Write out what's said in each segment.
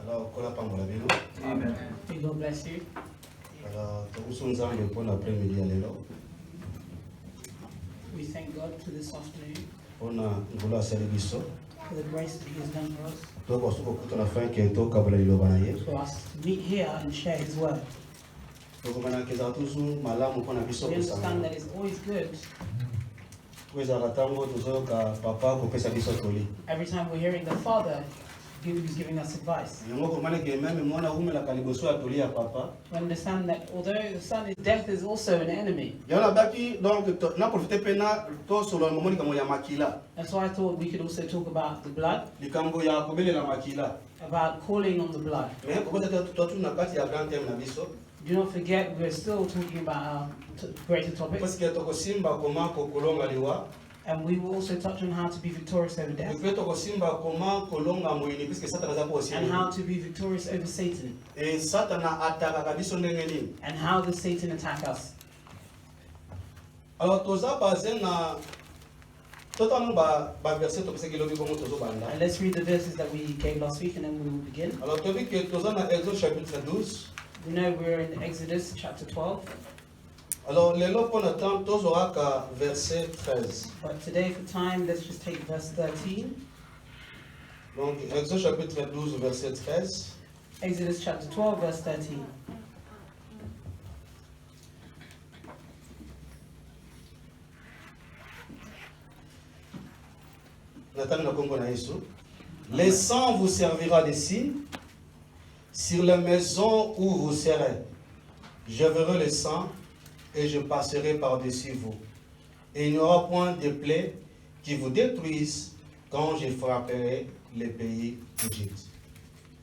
Alors, qu'on a pas mal à Amen. May God bless you. alors, nous sommes en pour l'après-midi à l'élo. We thank God for this afternoon, On a voulu service. for the grace that He has done for us, Donc, on se retrouve à la fin qui est au Kabbalah de l'Obanaye. for us to meet here and share His word. Donc, on a qu'ils ont tous malamu pour la biso We pour ça. understand that it's always good, Pour les aratango, tous ceux qui papa pour faire sa biso toli. every time we're hearing the Father who's giving us advice. Yango pour maner que même moi na ume la kaliboso ya toli ya papa. We understand that although the Son is death, is also an enemy. Yana baki donc na profiter pena to sur le moment comme ya makila. That's why I thought we could also talk about the blood, Likambo ya kobele la makila. about calling on the blood. Mais pour peut-être toi tu na kati ya grand thème na biso. Do not forget, we're still talking about our greater topics, Parce que toko simba comment kolonga liwa. and we will also touch on how to be victorious over death, Peut toko simba comment kolonga moyini puisque Satan za ko aussi. and how to be victorious over Satan, Et Satan ataka kabiso ndenge nini. and how does Satan attack us. Alors toza basé na totalement ba verset to pese kilobi comme tozo banda. And let's read the verses that we gave last week, and then we will begin. Alors tobi que toza na Exode chapitre 12. We know we're in Exodus chapter 12, Alors lelo pour notre tozora ka verset 13. but today for time, let's just take verse 13. Donc Exode chapitre 12 verset 13. Exodus chapter 12, verse 13. Nathan na Congo na Yesu. Le sang vous servira de signe sur la maison où vous serez. Je verrai le sang et je passerai par-dessus vous. Et il n'y aura point de plaie qui vous détruise quand je frapperai les pays d'Égypte.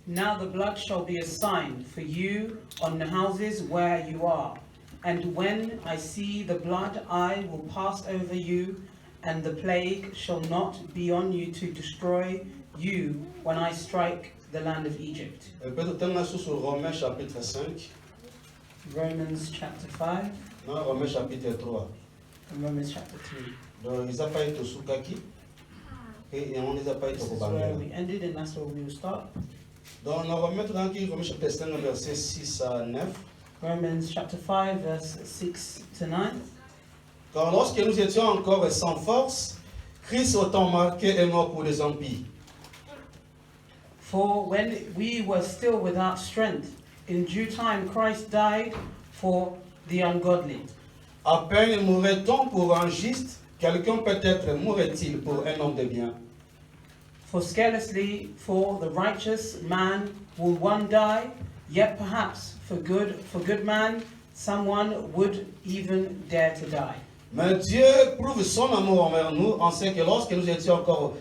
Now the blood shall be a sign for you on the houses where you are. And when I see the blood, I will pass over you, and the plague shall not be on you to destroy you when I strike the land of Egypt. Et peut-être on a sur Romains chapitre 5, Romans chapter 5 non, Romains chapitre 3. and Romans chapter 3. Donc ils n'ont pas été sous kaki et on les a pas été This au is where we ended, and that's where we will start. Donc on va remettre dans Romains chapitre 5 verset 6 à 9. Romans chapter 5, verse 6 to 9. Car lorsque nous étions encore sans force, Christ autant marqué est mort pour les impies. For when we were still without strength, in due time Christ died for the ungodly. À peine mourrait-on pour un juste, quelqu'un peut-être mourrait-il pour un homme de bien. For scarcely for the righteous man will one die, yet perhaps for good man someone would even dare to die. Mais Dieu prouve son amour envers nous en ce que lorsque nous étions encore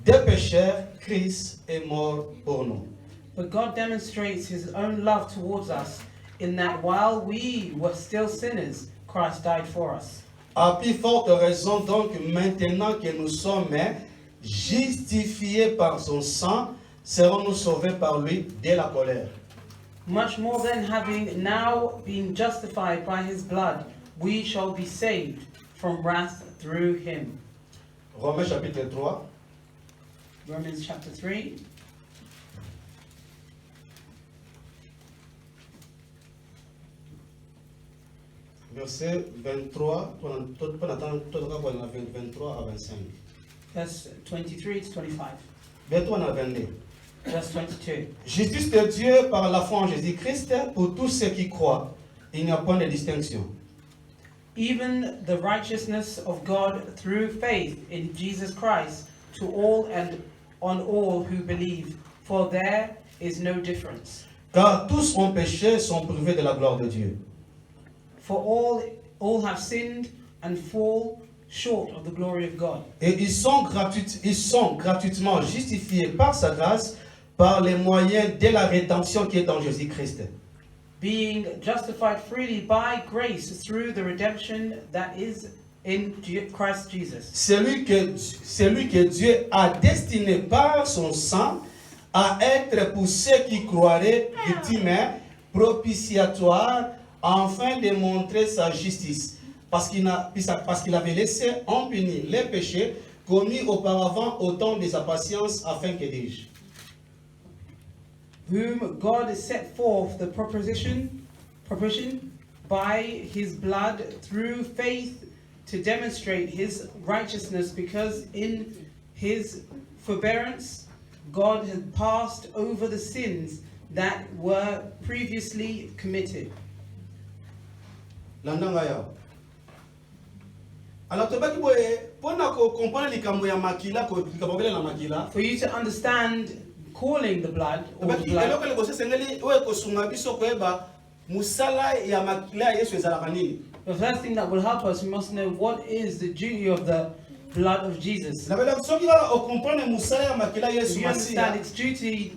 des pécheurs, Christ est mort pour nous. But God demonstrates his own love towards us in that while we were still sinners, Christ died for us. À plus forte raison donc, maintenant que nous sommes justifiés par son sang, serons-nous sauvés par lui dès la colère. Much more than having now been justified by his blood, we shall be saved from wrath through him. Romains chapitre 3, Romans chapter 3, verset 23, on attend 23 à 25. verse 23 to 25. 23 à 22. Verse 22. Justice de Dieu par la foi en Jésus-Christ pour tous ceux qui croient. Il n'y a point de distinction. Even the righteousness of God through faith in Jesus Christ to all and on all who believe, for there is no difference. Car tous ont péché, sont privés de la gloire de Dieu. For all have sinned and fall short of the glory of God. Et ils sont gratuitement justifiés par sa grâce, par les moyens de la rédemption qui est en Jésus-Christ. Being justified freely by grace through the redemption that is in Christ Jesus. Celui que Dieu a destiné par son sang à être pour ceux qui croiraient victime propitiatoire, afin de montrer sa justice, parce qu'il avait laissé impuni les péchés commis auparavant au temps de sa patience, afin que dis-je. whom God has set forth the proposition by his blood through faith to demonstrate his righteousness, because in his forbearance God had passed over the sins that were previously committed. Landanga yao. Alors tobaki boye pona ko comprendre likambo ya makila ko likabobele na makila. For you to understand calling the blood or the Tobaki blood, eloko le bose sengeli oye ko sunga biso ko eba musala ya makila Yesu ezalaka nini. the first thing that will help us, we must know what is the duty of the blood of Jesus. Na bela soki la o comprendre musala ya makila If Yesu you understand masia. its duty,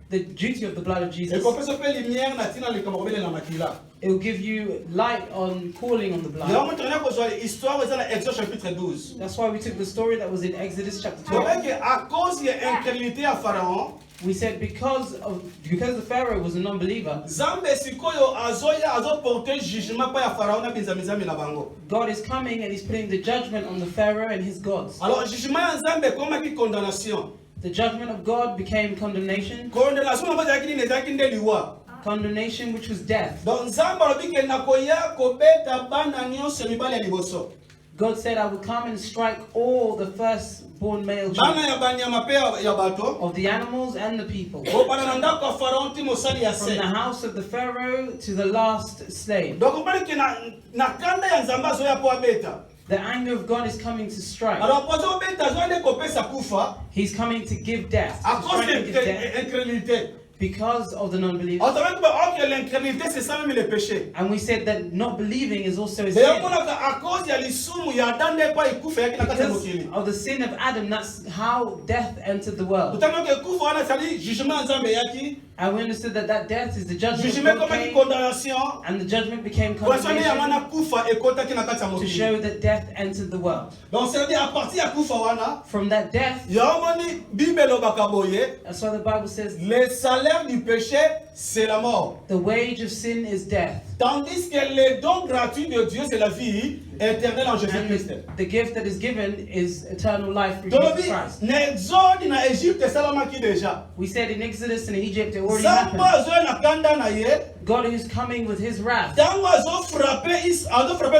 the duty of the blood of E Jesus, ko pesa pe lumière na tina likabobele na makila. it will give you light on calling on the Ya blood. mo tena ko zo histoire eza na Exode chapitre 12. That's why we took the story that was in Exodus chapter 12. Tobaki à cause ya incrédulité ya Pharaon, We said because the Pharaoh was a non-believer, Nzambe sikoyo azo porter jugement pa ya Pharaon na binzamizami na bango. God is coming and he's putting the judgment on the Pharaoh and his gods. Alors jugement ya Nzambe komaki condamnation. The judgment of God became condemnation, Condamnation na bazaki ni ezaki nde liwa. condemnation which was death. Donc Nzambe alobi ke nakoya kobeta bana nyonso mibali ya liboso. God said, I will come and strike all the firstborn male Bana children ya banyama pe ya bato. of the animals and the people, Bopana na ndako ya Pharaon ti mosali ya from se. the house of the Pharaoh to the last slave. Donc mbali ke na kanda ya Nzambe azoya po abeta. The anger of God is coming to strike. Alors pozo beta zo ande kopesa kufa He's coming to give death, à to cause strike and de give death l'incrédulité. because of the non-belief. Autrement que l'incrédulité c'est ça même le péché. And we said that not believing is also a D'ailleurs, sin. à cause ya lisumu ya dande pa ikufa yaki na kati ya Because mokili. of the sin of Adam, that's how death entered the world. Tellement que kufa wana sali jugement Nzambe yaki, And we understood that that death is the judgment of jugement God comme came, condamnation. and the judgment became Kwa sone ya condemnation wana kufa ekotaki na kati ya to mokili. show that death entered the world. Donc c'est à partir ya kufa wana, From that death, ya omoni Bible lobaka boye, that's why the Bible says le salaire du péché c'est la mort. the wage of sin is death. Tandis que le don gratuit de Dieu c'est la vie éternelle en Jésus-Christ. And the gift that is given is eternal life through Tolobi, Jesus Christ. na Exode na Égypte salamaki déjà. We said in Exodus and in Egypt it already Nzambe happened. azo na kanda na ye, God is coming with his wrath. tango azo frapper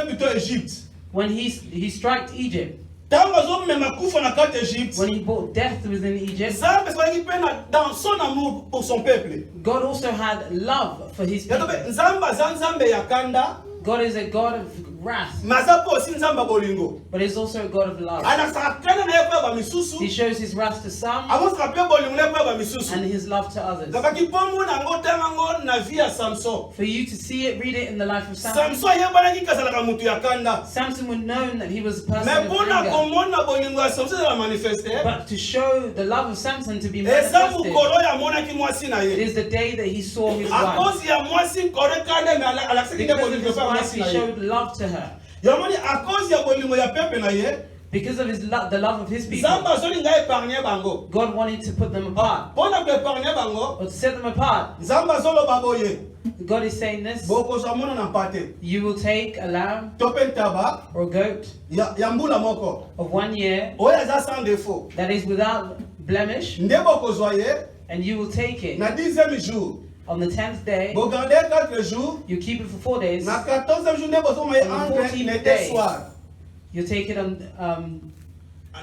plutôt Égypte. When he struck Egypt, Tango azo mema kufa na kati Égypte. when he brought death within Egypt, Nzambe soki pe na dans son amour pour son peuple. God also had love for his Yato be people. Nzambe aza Nzambe ya kanda, God is a God of wrath, maza po aussi Nzambe bolingo. but he's also a God of love. Ana sa kanda na ye pe ba He misusu, shows his wrath to some amo sa pe bolingo na ye pe ba misusu. and his love to others. Zabaki pombo na ngo tango na vie ya Samson. For you to see it, read it in the life of Samson. Samson ye bana ki kazalaka mutu ya kanda. Samson would known that he was a person Mais of mpona anger. komona bolingo ya Samson ezala manifeste, But to show the love of Samson to be eza manifested, mokolo ya monaki mwasi na it ye. is the day that he saw his À wife. cause ya mwasi kore kanda me alakisaki nde Because of bolingo his pa wife, mwasi he na ye. showed love to her. Yamoni à cause ya bolingo ya pepe na ye, Because of his love, the love of his people, Nzambe azolinga épargner bango. God wanted to put them apart. Mpona koépargner bango, But to set them apart, Nzambe azoloba boye, God is saying this: bokozwa mwana na mpate. you will take a lamb To mpe ntaba or a goat ya mbula moko, of 1 year oyo aza sans défaut. that is without blemish, Nde bokozwa ye, and you will take it na 10e jour. on the 10th day. Bogarde 4 jours. You keep it for 4 days. Na 14e jour nde bozoma ye On the entre 14th l'été day. soir. You take it on,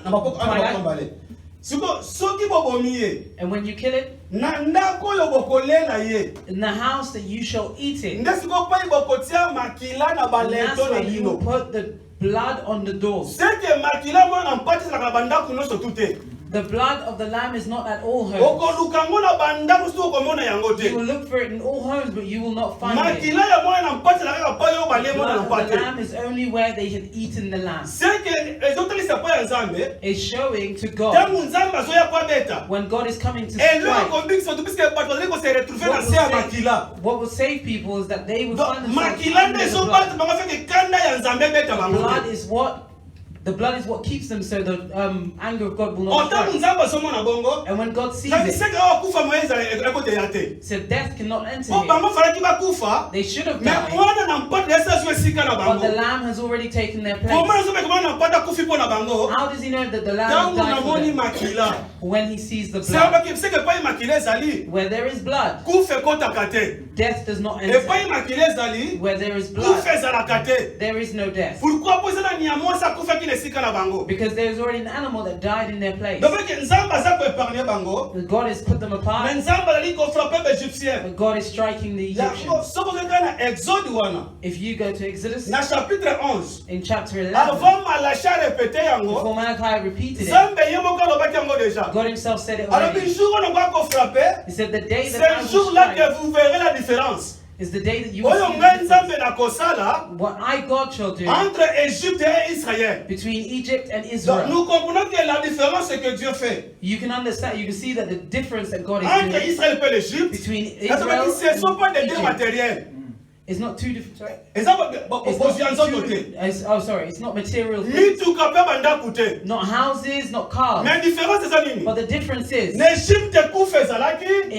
Na mapoko ana Twilight. bakombale. Siko soki bobomi ye, and when you kill it, na ndako oyo bokolela ye. in the house that you shall eat it. Nde siko pai bokotia makila na And that's baleto na where you will bino. put the blood on the doors. Seke makila mwana na mpati na bandako nyonso tute. The blood of the lamb is not at all homes. Okoluka ngo na bandako so komona yango You will te. look for it in all homes, but you will not find it. Makila ya mwana na mpati na kaka pa yo The bale mwana na blood of the mpate. lamb is only where they had eaten the lamb. Seke ezotalisa pa ya Nzambe, It's showing to God tangu Nzambe azoya kwa beta. when God is coming to Eloko strike. kombikisa tu puisque bato bazali ko se retrouver na se ya makila. What will save people is that they will Donc find themselves makila under nde the so blood. bato banga feke kanda ya Nzambe beta The bango blood te. is what The blood is what keeps them, so the anger of God will not strike. And when God sees it, so death cannot enter here. They should have died, but the Lamb has already taken their place. How does he know that the Lamb died for them? When he sees the blood, where there is blood, death does not enter. Where there is blood, there is no death. Because there is already an animal that died in their place. God has put them apart, but God is striking the Egyptians. If you go to Exodus, in chapter 11, before Malachi repeated it, God himself said it already. He said, the day that I will strike is the day that you will see what I, God, shall do between Egypt and Israel. You can understand, you can see that the difference that God is doing between Israel and Egypt is not two different. Sorry? It's not material things. Not houses, not cars. But the difference is, in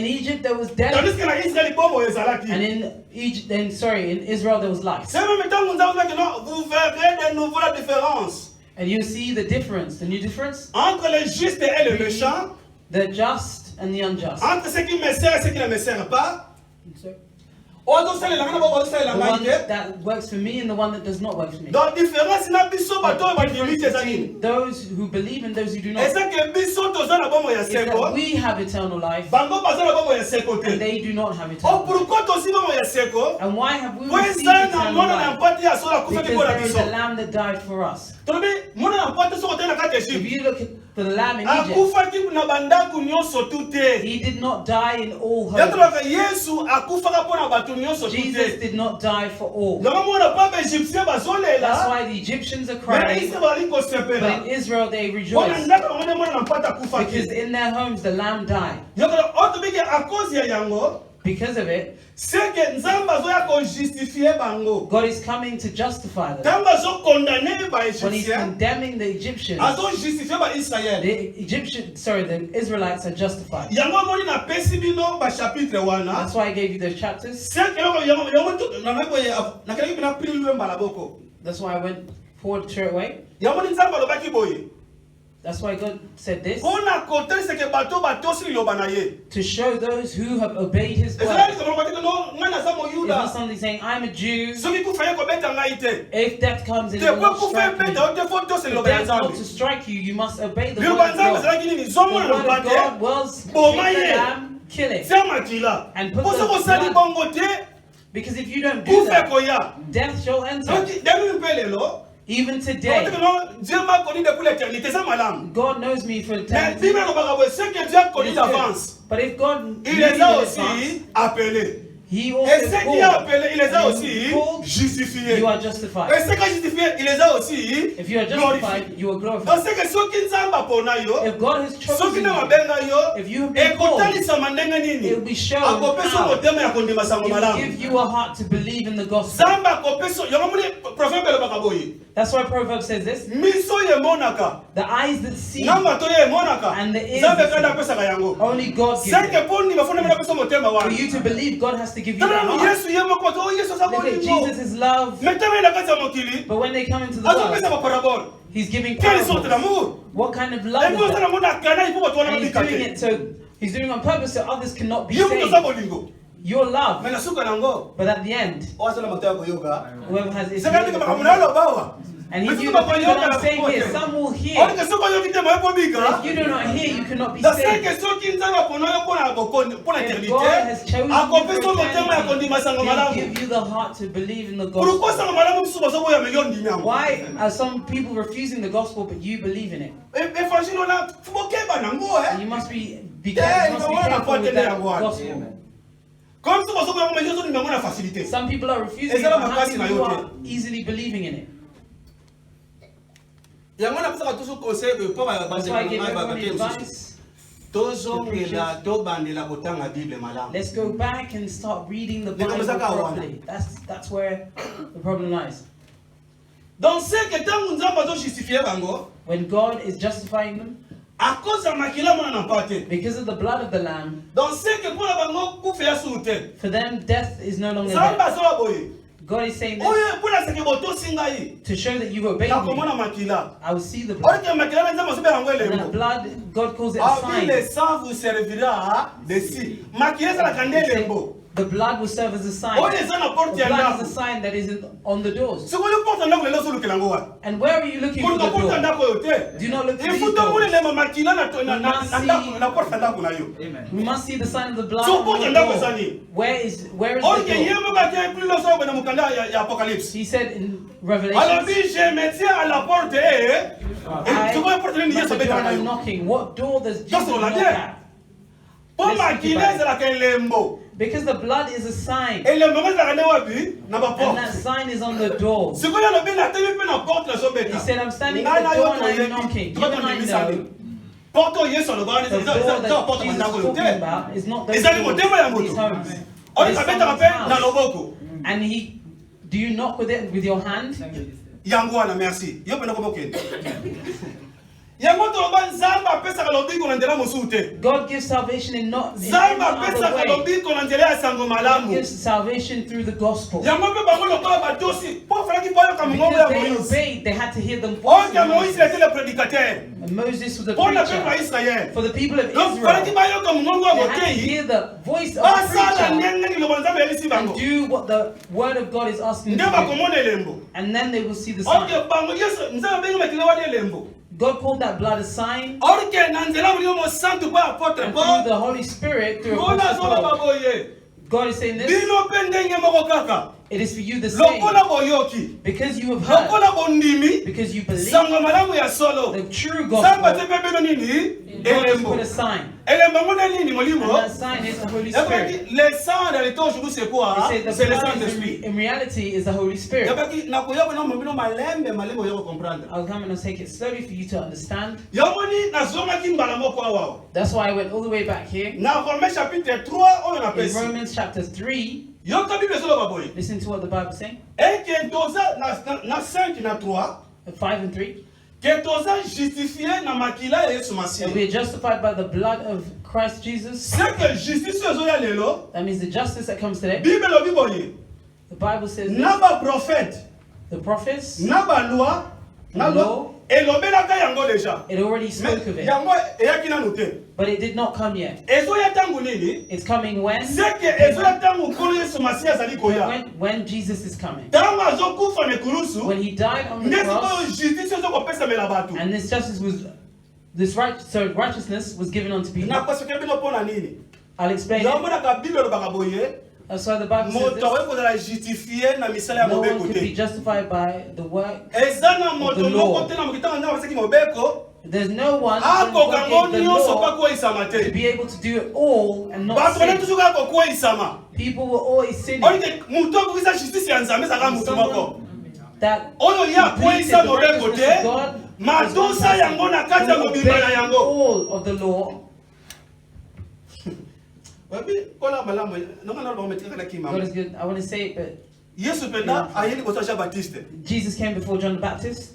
Egypt there was death, and in Israel there was life. And you see the difference, the new difference between the just and the unjust. The one that works for me and the one that does not work for me. The difference between those who believe and those who do not is that we have eternal life and they do not have eternal life. And why have we received eternal life? Because there is a lamb that died for us. If you look at the lamb in Egypt, he did not die in all homes. Jesus did not die for all. That's why the Egyptians are crying, but in Israel they rejoice, because in their homes the lamb died. Because of it, God is coming to justify them. When he's condemning the Egyptians, the Israelites are justified. That's why I gave you those chapters. That's why I went forward straight away. That's why God said this, to show those who have obeyed his word. It's not something saying, I'm a Jew, if death comes in, it will not strike me. If death comes to strike you, you must obey the word of God. The word of God was, take the lamb, kill it, and put the blood. Because if you don't do that, death shall enter. Even today, God knows me for eternity. But if God knew me in advance, he also called. You are justified. If you are justified, you are glorified. If God has chosen you, if you have been called, it will be shown how. He will give you a heart to believe in the gospel. That's why Proverbs says this. The eyes that see and the ears that see, only God gives it. For you to believe, God has to give you the heart. Look at Jesus' love. But when they come into the world, he's giving parables. What kind of love is that? And he's doing it so, he's doing it on purpose so others cannot be saved. Your love. But at the end, whoever has this, and he knew the thing that I'm saying here, some will hear. But if you do not hear, you cannot be saved. If God has chosen you for eternity, he'll give you the heart to believe in the gospel. Why are some people refusing the gospel but you believe in it? And you must be careful with that gospel. Some people are refusing it, but how many people are easily believing in it? That's why I give everyone advice. Let's go back and start reading the Bible properly. That's where the problem lies. Dans ce que tant nous avons justifié bango, when God is justifying them, à cause de makila mona nampate. because of the blood of the Lamb, Dans ce que pour la bango pour faire soute. for them death is no longer Ça death. va ça boy. God is saying this Oye pour la ce que boto singai. to show that you obey Na me. komona makila. I will see the blood. Oye makila na nzama sobe bango And that elembo. blood, God calls it a Ah, sign. le sang vous servira de si. Makila ça la kande He said, elembo. the blood will serve as a sign. Oye ça na The porte ya blood ndako. is a sign that is on the doors. Si vous le porte ndako lelo solo kelango wa. And where are you looking Pour for que the porte door? ndako yote. Do not look for Il these faut donc doors. le makila na must see- ndako na porte ndako na yo. We must see the sign of the blood So on porte the ndako door. sani. Where is the Ok, door? yemo kati plus lo so na mukanda ya Apocalypse. He said in Alors Revelation, dit je me tiens à la porte et tu vois porte ni I'm yeso at the door and I'm beta. knocking. What door does Jesus on l'a knock dit. at? Pour Let's think makila about za la kelembo. Because the blood is a sign. Et le moment za kana wapi na ba And porte. that sign is on the door. Siko ya lobi na tebe pe na porte la so beta. He said, I'm standing at the door and I'm knocking. Even I know Porte yeso lo ba ni the za door za that porte Jesus ndako is talking yote. about is not those Ezali motema ya doors, moto. these homes. On It's ka beta someone's pe na house. loboko. And do you knock with it with your hand? Yango wana merci. Yo pe na ko bokende. Yango to ba nzamba pesa ka lobi ko na ndela mosute. God gives salvation in not in any Nzamba pesa other ka way. lobi ko na ndela ya sango He malamu. gives salvation through the gospel. Yango pe bango lokola batosi. Po fala ki boyo ka mongo ya Because they Moïse. obeyed, they had to hear them Ok, voice. Moïse était le prédicateur. And Moses was a Pour le peuple preacher d'Israël. for the people of Donc, fala ki Israel. bayo ka mongo ya They had to botei. hear the voice of Basala the preacher ndenge ni lobanza be lisi bango. and do what the word of God is asking them Nde ba to do. komona elembo. And then they will see the Ok, sign. bango Yesu nzaba bengi makile wa elembo. God called that blood a sign. Ok, na nzela muri mo santo ba apôtre And Paul. through the Holy Spirit, through Bona Apostle zola Paul, baboye. God is saying this. Bino pe ndenge moko kaka. It is for you the same. Lokola boyoki. Because you have heard. Lokola bondimi. Because you believe Sango malamu ya solo. the true Samba gospel. te pe bino nini? God has Elembo. put a sign. Elembo ngone nini And molimo? that sign is the Holy Spirit. Le sang dans le temps aujourd'hui c'est quoi? He said C'est the le blood Saint-Esprit. in reality is the Holy Spirit. Yabaki na koyoba na mbino malembe malembe yo comprendre. I'll come and I'll take it slowly for you to understand. Yamoni na zonga kimbala moko awa. That's why I went all the way back here. Na Romains chapitre 3 oyo na In pesi. Romans chapter 3, Yoka Bible solo baboy. listen to what the Bible is saying. Et que toza na 5 na 3 5 and 3. que toza justifié na makila ya Yesu And Masihi. we are justified by the blood of Christ Jesus. C'est que justice ozo ya lelo. That means the justice that comes today. Bible lobi boye. The Bible says this, Na ba prophète, the prophets, na ba loi, na lo elobelaka yango déjà. it already spoke of it. Yango eyaki nanu te. But it did not come yet. Ezoya tangu nini? It's coming when? C'est que ezoya tangu nkolo Yesu Masihi azali koya. When Jesus is coming. Tangu azokufa na kulusu, When he died on the nde cross, sikoyo justice ezokopesamela bato. and this justice was, righteousness was given unto people. Nakosoke bino mpo na nini? I'll explain it. Yamonaka Bible olobaka boye, That's why the Bible says moto this. akoki kozala justifie na misala ya No one mobeko could be te. justified by the work. Eza na moto the law. moko te na mokitanga nzambe apesaki mobeko, There's no one when akoka ngo God gave the nyonso law mpo akoyisama to te. be able to do it all and not Bato bane sin. toujours kaka kokoyisama. People were always sinning. Olike moto akokisa justice ya nzambe ezalaka motu moko. Someone that Oyo ye completed akoyisa the mobeko righteousness of te, God was one madosa person yango na kati ya who mobimba na obeyed yango. all of the law. Babi kola malamu nonga na ba metika kala kima. God is good. I want to say it, but Yesu penda ayeli kosa Jean Baptiste. Jesus came before John the Baptist.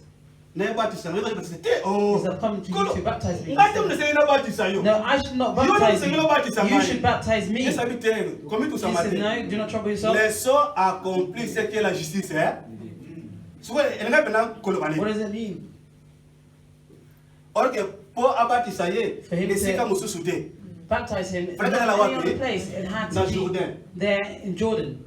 Na ye baptiste na ye baptiste te. He Oh. said, I've come to you to baptize me. Ngati mnasenge na baptiste yo. No, I should not You don't baptize say you. no baptize You mine. should baptize me. Yes, habite. Combien tout ça He said, matin? no, do not trouble yourself. Les sceaux accomplis ce qu'est la justice, hein? Souvent, elle n'a pas colobani. What does it mean? Or que pour abattre ça y est, For him les to- sika musu soudé. Baptize him in Fallait any aller la other voir, place. It had dans to be Jourdain. there in Jordan.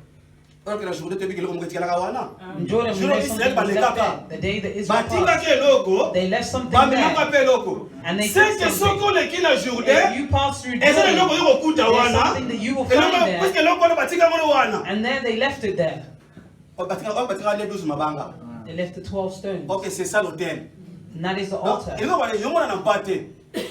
Or que la journée te dit que le monde la kawana. In Jordan, we Jour know Israël something ba was le left kaka. there. The day that Israel Batika passed, ke logo. they left something Ba milaka there. pe logo. And they C'est took que something. soko le kina If Jourdain. you pass through Et ça le Jordan, logo yo kuta there's wana. something that you will Et find logo parce there. que logo le batika mono wana. And there they left it there. Batika les 12 mabanga. They left the 12 stones. OK, c'est ça l'autel. And that is the Donc, altar. il va yo mona na mpate.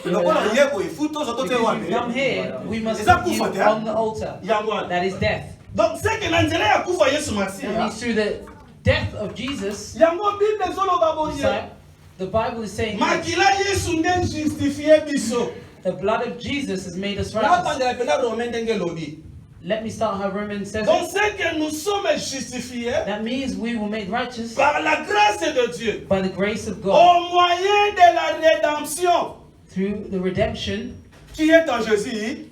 Lokola yeko ifuto zoto te Because wane. you come here, we must Is that put you kufa te, on the altar. Yango. That is death. Donc c'est que l'angela ya kufa Yesu Masihi. That means through the death of Jesus, Yango Bible zolo baboye. the Bible is saying that Makila Yesu nde justifie biso. the blood of Jesus has made us Na righteous. panga pena Romain ndenge lobi. Let me start how Romans says Donc it. c'est que nous sommes justifiés That means we will make righteous par la grâce de Dieu, by the grace of God au moyen de la rédemption through the redemption. qui est en Jésus.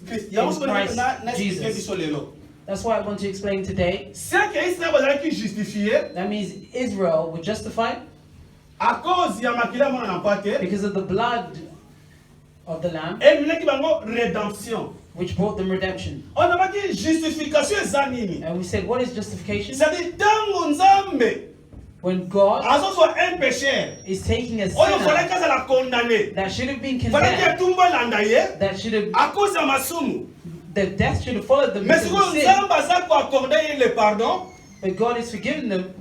Jesus. That's why I want to explain today. C'est que Israël est justifié That means Israel was justified à cause ya makila mona na mpate because of the blood of the Lamb, et nous qui bango rédemption. which brought them redemption. On a dit justification eza nini? And we said, what is justification? C'est-à-dire tango nzambe When God azo soit un pécheur. is taking a Oyo sinner fallait qu'à la condamner. that should have been Fallait qu'il condemned, tumba landaye that should have, à cause ya masumu. the death should have followed them Mais because si of sin. nzambe aza ko accorder le pardon, But God has forgiven them.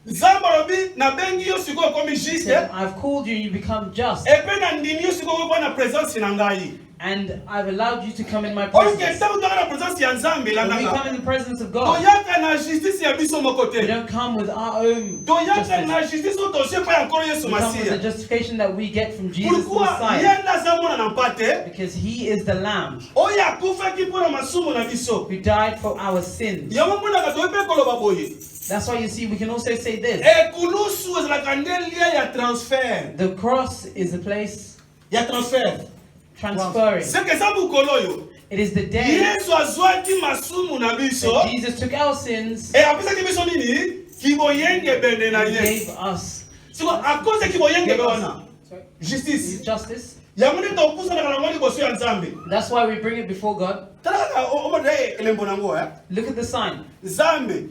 nzambe alobi na bengi yo siko komi juste Said, I've called you and you become just. et puis na ndimi yo siko ko na présence na ngai. And I've allowed you to come in my Oyo ke presence. tango na présence ya nzambe la When we come nanga. in the presence of God, Toyaka na justice ya biso moko we te. don't come with our own Toyaka justice. na justice oyo toshe pa encore Yesu We come with the Masiya. justification that we get from Jesus the Pourquoi Messiah. yenda aza mwana na mpate Because he is the Lamb oyo akufaki mpona masumu na biso. who died for our sins. Yango monaka toyebi mpe koloba boye. That's why you see, we can also say this. Ekulusu ezalaka nde lia ya transfert. The cross is a place Ya transfert. transferring. Seke eza mokolo oyo. It is the day Yesu azwaki masumu na biso. that Jesus took our sins E apesaki biso nini? Kiboyenge bende na and ye. gave us Siko akoze kiboyenge Gave us- wana. sorry, Justice. justice. Yango nde topusanaka nango liboso ya Nzambe. That's why we bring it before God. Tala kaka omode elembo nango ya. Look at the sign. Nzambe.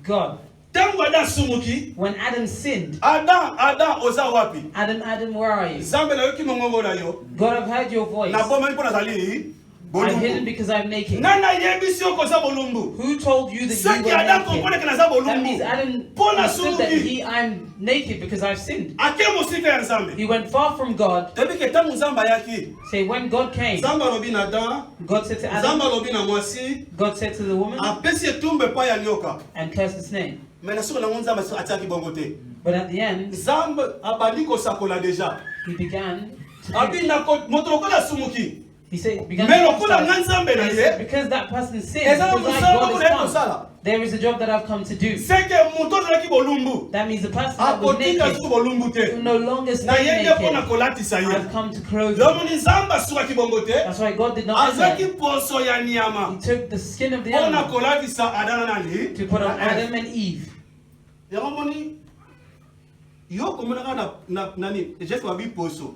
God. Tango Adam asumuki. When Adam sinned, Adam oza wapi? Adam, where are you? Nzambe nayoki mongongo na yo. God, I've heard your voice. Na bomba mpo nazali. I'm hidden Bolumbu. because I'm naked. Nana yebisi yo koza bolumbu. Who told you that you Seki Adam were kompone naked? ke naza That means bolumbu. Adam Pona understood that sumuki. I'm naked because I've sinned. Ake mosika ya Nzambe. He went far from God. Tebi ke tango Nzambe ayaki. Say, when God came, Nzambe alobi na Adam. God said to Adam, Nzambe alobi na mwasi. God said to the woman, Apesi etumbe pa ya nyoka. and cursed his name. Mais na soko nango Nzambe atiaki bongo te. But at the end, Nzambe abandi kosakola deja. he began to Abi na moto lokola asumuki. he said, began Mais to lokola nga emphasize, Nzambe na he said, ye. because that person sinned, Eza na because I, musala God kuna has kosala. come, there is a job that I've come to do. Seke moto azalaki bolumbu. That means the person that was Akotika naked suku bolumbu te. will no longer Na stay ye nde mpona naked. kolatisa ye. I've come to clothe you. Lomoni Nzambe asukaki bongo te. That's why God did not Azalaki enter. poso ya nyama. He took the skin of the Mpona animal kolatisa Adam na nani? to put on Adam and Eve. Yango moni yo komonaka na nani? Jeff wabi poso.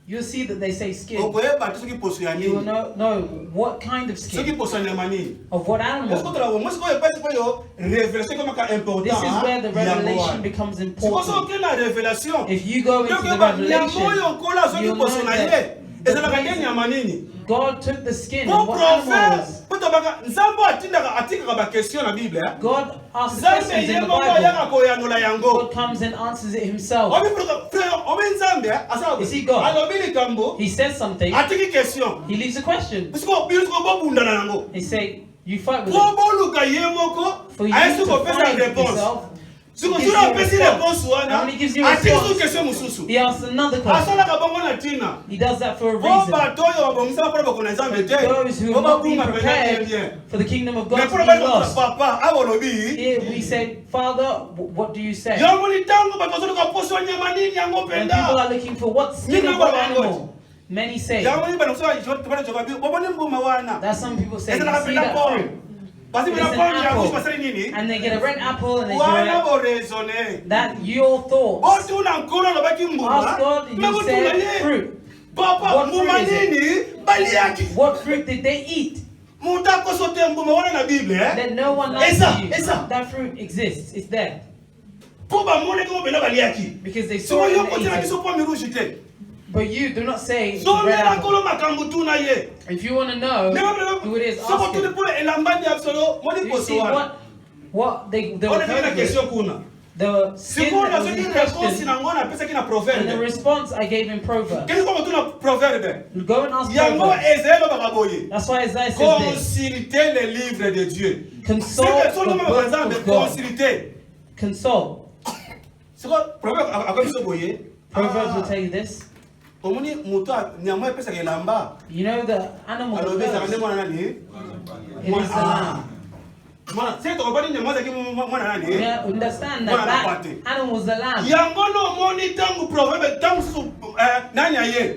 You'll see that they say skin. Okoyeba te soki poso ya You will nini? know what kind of Soki skin, poso ya nyama nini? of what Est-ce que animal. tu l'as vu? Moi, c'est quoi, c'est quoi, yo, révélation comme un important. This is where the hein, revelation Yamoa. becomes C'est pour ça important. que la révélation. If you go into Donc, the bah, Yamoa, revelation, yo, kola, soki you'll know poso na ye. that Et ça n'a pas gagné nyama nini. God took the skin Pour of what animal prophète, was. pour tobaka, Nzambo atikaka ba question na Bible. hein. God asks Nzambe questions ye in the moko Bible. ayaka koyanola yango. God comes and answers it himself. Obi frère, obi Nzambe, asala. You see God. Alobi likambo, He says something, atiki question. he leaves a question. Parce que biso ko bobunda na yango. He say, you fight with Po it. boluka ye moko, For you ayesu to ko pesa find réponse. yourself, Siko gives sura you a pesi response. réponse wana. And when he gives you a Atiki response, su question mususu. he asks another question. Asalaka bongo na tina. He does that for a Po reason. bato oyo babongisa mpona bakona Nzambe te. Those who Po have not been babunga pena bien. prepared for the kingdom of God Mais to pour be le lost. papa, awolobi. Here we say, Father, what do you say? Yango ni tango bato bazoluka poso nyama nini yango When people penda. are looking for what skin of what animal, many say. Yango ni bana kusema tubane jobabi. Boboni mbuma wana. That some people say, Eza you na see kapenda that po. fruit, Basi It's bila an poni ya apple. kushi pasali nini? and they get a red apple and they Wana do bo raisonner. it. That your thoughts. Botu na nkolo na baki mbuma. Ask God, you said fruit. Papa, What mbuma fruit is it? nini? Bali yaki. What fruit did they eat? Muta kosote mbuma wana na Bible, eh? That no one lies Esa, to you. esa. That fruit exists. It's there. Po ba mone ko bena bali yaki. Because they So saw it yo and ko tena ate it. biso po miruji te. But you do not say it's So the red mena apple. kolo makambu tu na ye. If you want to know who it is, So ko ask tu him. pour elamba di absolo, moni You see poso wana. what they On were est na told question with. kuna. The skin Siko that na was soki in réponse question, na ngona pesa ki na and the proverbe. response I gave in Proverbs. Qu'est-ce qu'on tu na proverbe? Go and ask Yango Proverbs. ezelo bakaboye. That's why Isaiah says this. Consultez les livres de Dieu. Consult C'est the que par book exemple of God. consulter. Consult. C'est quoi proverbe akwa biso boye? Proverbs will tell you this. Omoni moto nyama pesa ke lamba. You know the animal that Alobe za goes, nemo na nani? It is the lamb. C'est ton compagnie de moi qui We understand that that animal was the lamb. Yangono moni tangu proverbe tangu nani aye.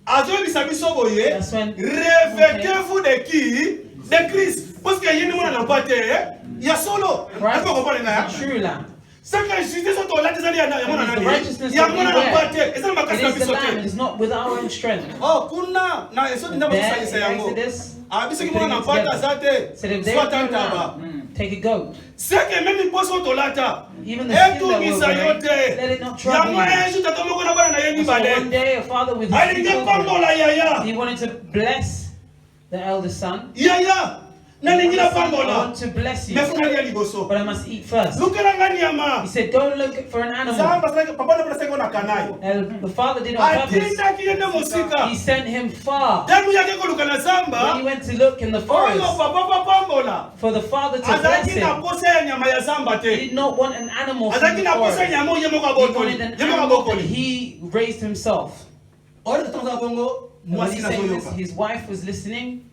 Azo bisabiso boye. That's when- Revêtez-vous de qui? De Christ. Parce que yeni mona na pate. Ya solo. Christ Est-ce que vous comprenez is là? the true lamb. C'est que justice auto la tezali ya mona It is the nani. righteousness Ya that we mona na wear. pate. Eza makasi It is the biso lamb. It te. is not with our own strength. Oh kuna na eso ndaba There kusalisa in yango. Exodus, Abisi ki putting mona na it pate together. azate. Said if they Soit do taba. take a goat. C'est que même poso auto lata. Even the skin that we're Etumisa wearing, yote. let it not trouble Yango you. eju tatomoko na bana na yebi So bale. one day, a father with his two Alinge children, pambola yaya. he wanted to bless the eldest son. Yaya. Na He lingila said, I pambola. want to bless you, Mefuna ya liboso. but I must eat first. Lukela ngani yama. He said, go look for an animal. Samba sake papa na pesa na kanai. And the father did on purpose. Atinda kiende He musika. sent him far. Damu yake ko lukana When he samba. went to look in the Oyo forest papa pambola. for the father to bless Azaki na him, posa ya nyama ya samba he te. did not want an animal from Azaki the na posa forest. nyama yemo ka He botoli. wanted an Yemo ka animal that bokoli. he raised himself. Ora tatoka bongo. And when Mwasi he na said this, zoyoka. his wife was listening.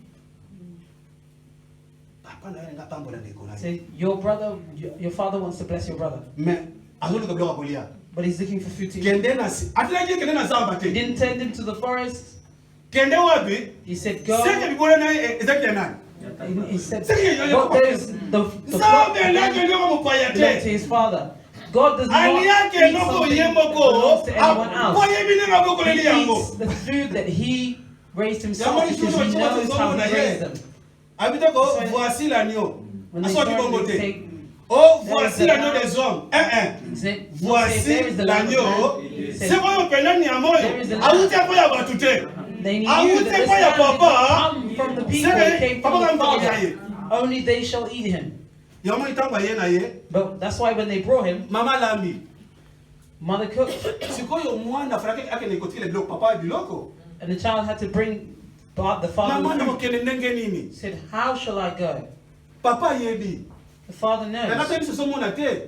Papa na nga pambola ndeko na. Said, your brother, your father wants to bless your brother, Mais azoluka bloka kolia. but he's looking for food to eat. Kende na si. Atila kende na samba He te. didn't send him to the forest. Kende wapi? He said, go. Seke bibole na ezaki ya nani? He said, Seke but there's the flock Nzambe ndeke ndeko mupaya belonged to te. his father. God does not Ali yake eat noko something that yemoko. belongs to anyone else. Apoye bine ngaboko leli He yango. eats the food that he raised himself Yamani because chuno he chuno knows how chuno he na raised ye. them. Habite ko So- voici l'agneau. When they Aso started kibongo to te. take, Oh, There is voici the l'agneau lamb. des hommes. he said, Voici there is the lamb of l'agneau. man. He C'est said, quoi yo pena ni amoyo? There is the lamb. Awuti ako ya batu te. they knew Ah, that vous this savez quoi, y a lamb did not papa? come from the people, C'est it came from papa the comme Father. Father. Only they shall eat him. Yango itango ye na ye. But that's why when they brought him, Mama lambi. mother cooked, Sikoyo mwana frake ake na ikotile biloko papa biloko. and the child had to bring God, the father, Mama na the food. mokele ndenge nini? He said, how shall I go? Papa yebi. The father Na knows. nata biso mona te.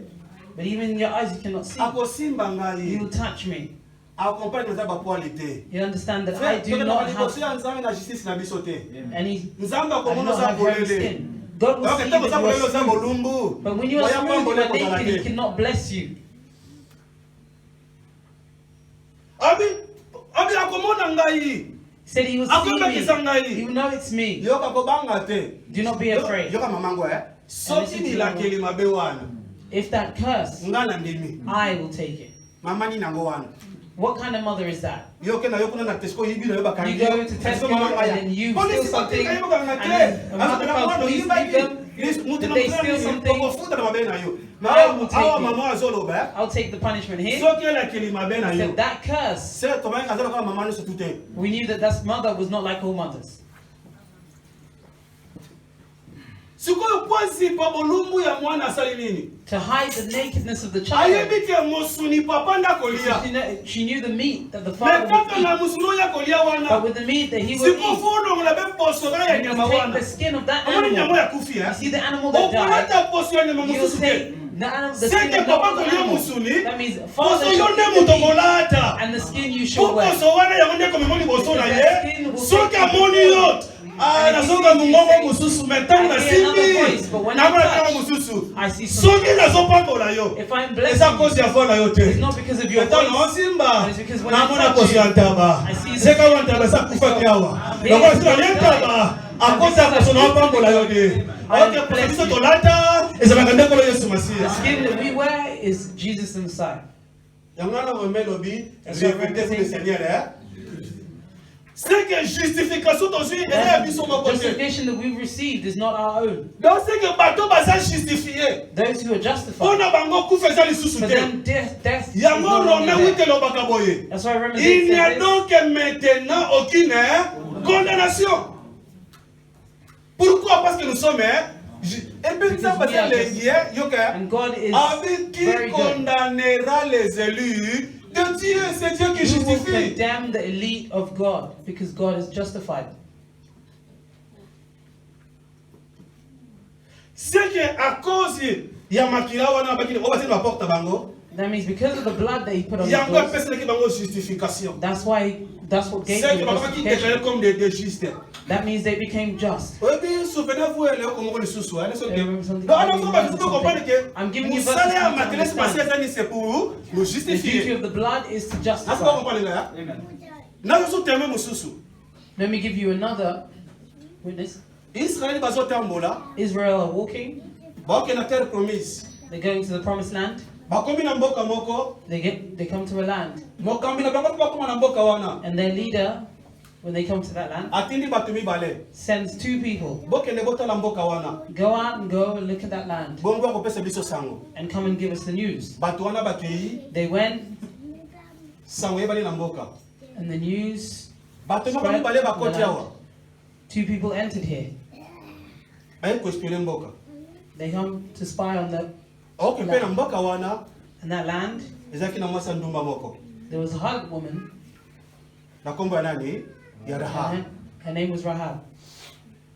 But even in your eyes you cannot see. Akosimba You ngai. touch me. Akompani na ba poali te. You understand that I do not have Nzambe na justice na biso te. any, Nzambe I do akomona not za have hairy bolele. skin. God will Okay, see tango za that you bolele are za smooth. bolumbu. But when you are Oya smooth, you pambole are kozala naked, he te. cannot bless you. Abi akomona ngai. He said he will Akwenda see kisangai. me. He will know it's me. Yoka kobanga te. Do not be afraid. Yoka mamango soki listen to nilakeli mabe wana. If that curse, Nga na ndimi. I will take it. Mama ni nango wana. What kind of mother is that? Yoke na yokuna na Tesco yibi na yoba kangi. You go to Tesco and then you steal something, and then a mother comes, please leave them. Did they steal something? Awa will take it. mama azoloba. I'll take the punishment here. Soki elakeli mabe na He yo. said that curse, Se tomai azolo kama mama nusu tute. we knew that that mother was not like all mothers. Sikoyo kwazi pa bolumbu ya mwana asali nini? To hide the nakedness of the child, Ayebi ke musuni papa nda kolia. she knew the meat that the Me father kaka would na eat. musuni ya kolia But wana. with the meat that he would Siko eat, funo nglabe poso ya you nyama take wana. the skin of that Amani nyama animal. ya kufi You ya. see the animal that died, Okulata poso ya nyama you'll mususu ke. take the animal, the skin Seke of papa not the kolia animal. musuni. That means Poso father shall yonde eat the meat, mutokolata. and the skin you shall Po wear. poso wana ya onde komemoni boso na Because ye. that skin will Soki take you amoni yo. And if you Nasoka see, you mungongo say, mususu metani na I hear another voice, simbi. but when Nabona I kama touch, mususu. I see something. Soki nazopambola yo. If I'm Eza blessed, kozi ya fona yo te. it's not because of your Metano voice. osimba. But it's because when I Namona touch kozi you, ya ntaba. I see the Seka wa ntaba sa kufa kiawa. Here Nakozi is ya God ntaba. dying. Akoza And koso na because wapambola yo de. I Okay, bless posa biso you. tolata. Eza bakande kolo Yesu The Masiya. skin that we wear is Jesus the Messiah. Yangana weme lobi. That's what we're Répétez-vous le saying. Seigneur. C'est que justification tozwi eza ya biso moko te. Justification that we've received is not our own. Donc c'est que bato baza justifié. Those who are justified, Mpona bango kufa eza lisusu for te. them death is Yango no longer Romain 8 there. elobaka boye. That's why Romans 8 Il n'y a says this. donc maintenant aucune condamnation. Pourquoi? Parce que nous sommes et puis ça parce que les guerres yoka And God is avec qui very good. condamnera les élus de Dieu, c'est Dieu qui Who will justifie. condemn the elite of God because God is justified. C'est que à cause ya makila wana bakini obasi na porte bango That means because of the blood that he put on Il y a the encore doors, personne qui va avoir justification. that's what gave C'est you que the papa qui justification. déclarent comme des justes. That means they became just. Oui, bien, souvenez-vous, elle est comme on le sous-sous. Elle est sur le- remember something? Donc, I alors, remember il faut comprendre something. que I'm giving mon you verses salaire for you to matériel, c'est passé understand. à c'est pour nous The duty justifier. of the blood is to Est-ce que vous justify. comprenez là? Nous sommes tellement mon sous-sous. Let me give you another witness. Israël va sur Tambola. Israel are walking. Bon, qu'il y a une terre promise. They're going to the promised land. Bah, comme il y a un mboka moko. They come to a land. Mokambi na bango pas comme un mboka wana. And their leader, when they come to that land, Atindi batumi bale. sends 2 people. Boke ne bota la mboka wana. Go out and go and look at that land Bongo ko pesa biso sango. and come and give us the news. Batu wana bakei They went sango yebali na mboka. and the news Batu moko spread. bale the bakoti land. awa. 2 people entered here. Ayi ko espionner mboka. They come to spy on the Ok, pe na mboka wana and that land. ezaki na mwasa ndumba moko. There was a hug woman. Na kombo ya nani? Ya Rahab. Her name was Rahab.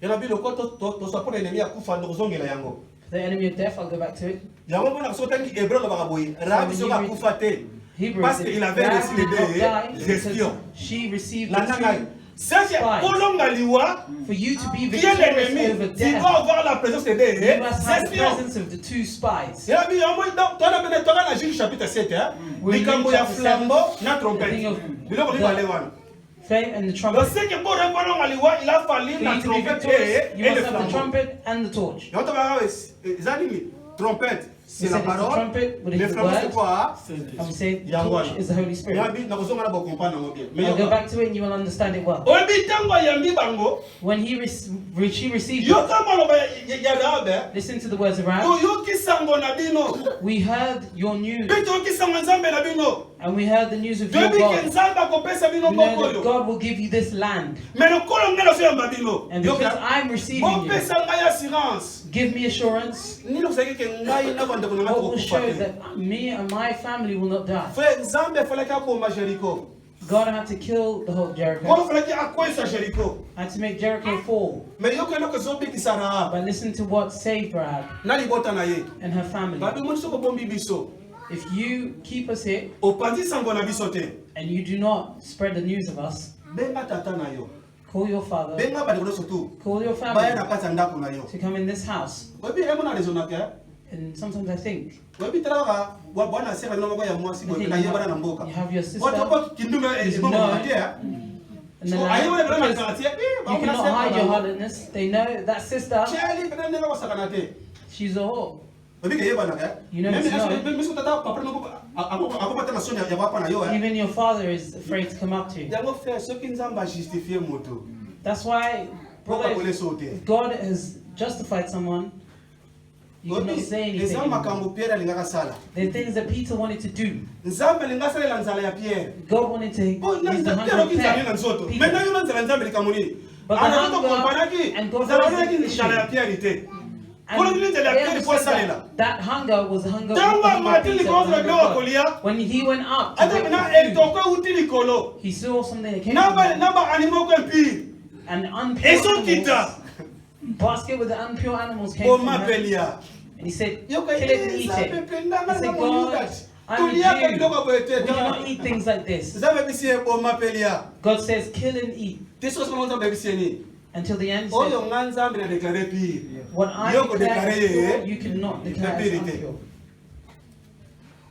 Yana bilo ko to sapona enemi ya kufa ndo kuzongela yango. The enemy of death. I'll go back to it. Yango mbona kusota ni Hébreu lo bakaboyi. Rahab when so you ka read kufa te. Hebrews. Parce qu'il avait Rahab reçu did not les die deux because espions. she received La the nanga. 2 C'est spies. kolonga liwa. For you to be Qui est victorious over l'ennemi? Tu death, dois avoir la présence des you deux must have the espions. presence of the 2 spies. Ya bi yango tona bene tona na Juge chapitre 7 hein. We're in Likambo ya chapter flambeau na The trompette. thing of Biloko the- bibale wana. Flame and the Donc trumpet. c'est que pour répondre à liwa, il a fallu For la you to be trompette victorious, you et must le have the flambeau. trumpet and the torch. Et on te va Zanimi, trompette, c'est He la said it's the parole. trumpet, what is Le the flambeau c'est word? quoi? I would say the Yango torch wana. is the Holy Spirit. Yabi na kozonga na ba comprendre ngo bien. Mais I'll go back to it and you will understand it well. obi tango yambi bango, When she received yo it, kama lo ba ya Rahab. listen to the words of To Rahab. yo kisango na bino. We heard your news Pe to kisango nzambe na bino. and we heard the news of your Debi ke God. nzambe akopesa bino We know that mokolo. God will give you this land. Mais le kolo ngelo so yamba bino. And Yo because ka. I'm receiving Bon you, pesa ngai assurance. give me assurance. Nilo kusaki ke ngai na banda kuna What will show ngako. that me and my family will not die. Frère, nzambe fallait ka bomba Jericho. God had to kill the whole Kono Jericho. fallait ki akwesa Jericho. Had to make Jericho fall. Mais yo keno ko zombi ki Rahab. But listen to what saved Rahab Na libota na ye. and her family. Babi mo soko bombi biso. If you keep us here Opandi sango na biso te. and you do not spread the news of us, Benga tata na yo. call your father, Benga badi kono sotu. call your Baya family na kata ndako na yo. to come in this house. Webi emo na rezona ke. And sometimes I think, Webi tara wa bwana sera no moko ya mwasi I ko think na you yebana na have, mboka. you have your sister Wato ko kindume is e mo known mate ya. and So then ayi wala bana because kati. you cannot hide your hardness. They know that sister, Cheli bana ne ko sakana te. she's a whore. Webi ke yebana ke. You know it's known. Même si tata papa no ako pata na sonya ya wapa na yo eh. Even your father is afraid to come up to you. Yango frère, ce qui nzamba justifier moto. That's why, Pourquoi brother, vous les sautez? if God has justified someone, you cannot say anything Nzamba anymore. makambo Pierre alingaka sala. There are things that Peter wanted to do. Nzamba alinga salela nzala ya Pierre. God wanted to Bon, use the Pierre hunger of okinzali na nzoto. Maintenant Peter. yo nzala nzamba likamuni. But the Ana to hunger kompanaki. and God Nzala was yaki the nzala ya issue. Pierre ite. And Kono nzala ya they Pierre po understood salela. that hunger was the hunger Tango of amati Peter, likozo the hunger bilo of kolia. God. When he went up to Ata wait na for food, etoko uti likolo. he saw something that came from Namba animaux ko mpi. an impure Eso animals, kita. basket with the impure animals came O from her. mapelia. And he said, Yo kill it and eat it. He said, God, I'm a Jew. We cannot eat things like this. Nzamba bisie o mapelia. God says, kill and eat. Teso somo nzamba bisie ni. Until the end, he Oyo said, nga nzambe na déclarer pire. what I Yo ko declare as déclarer, pure, you cannot declare as impurité. impure.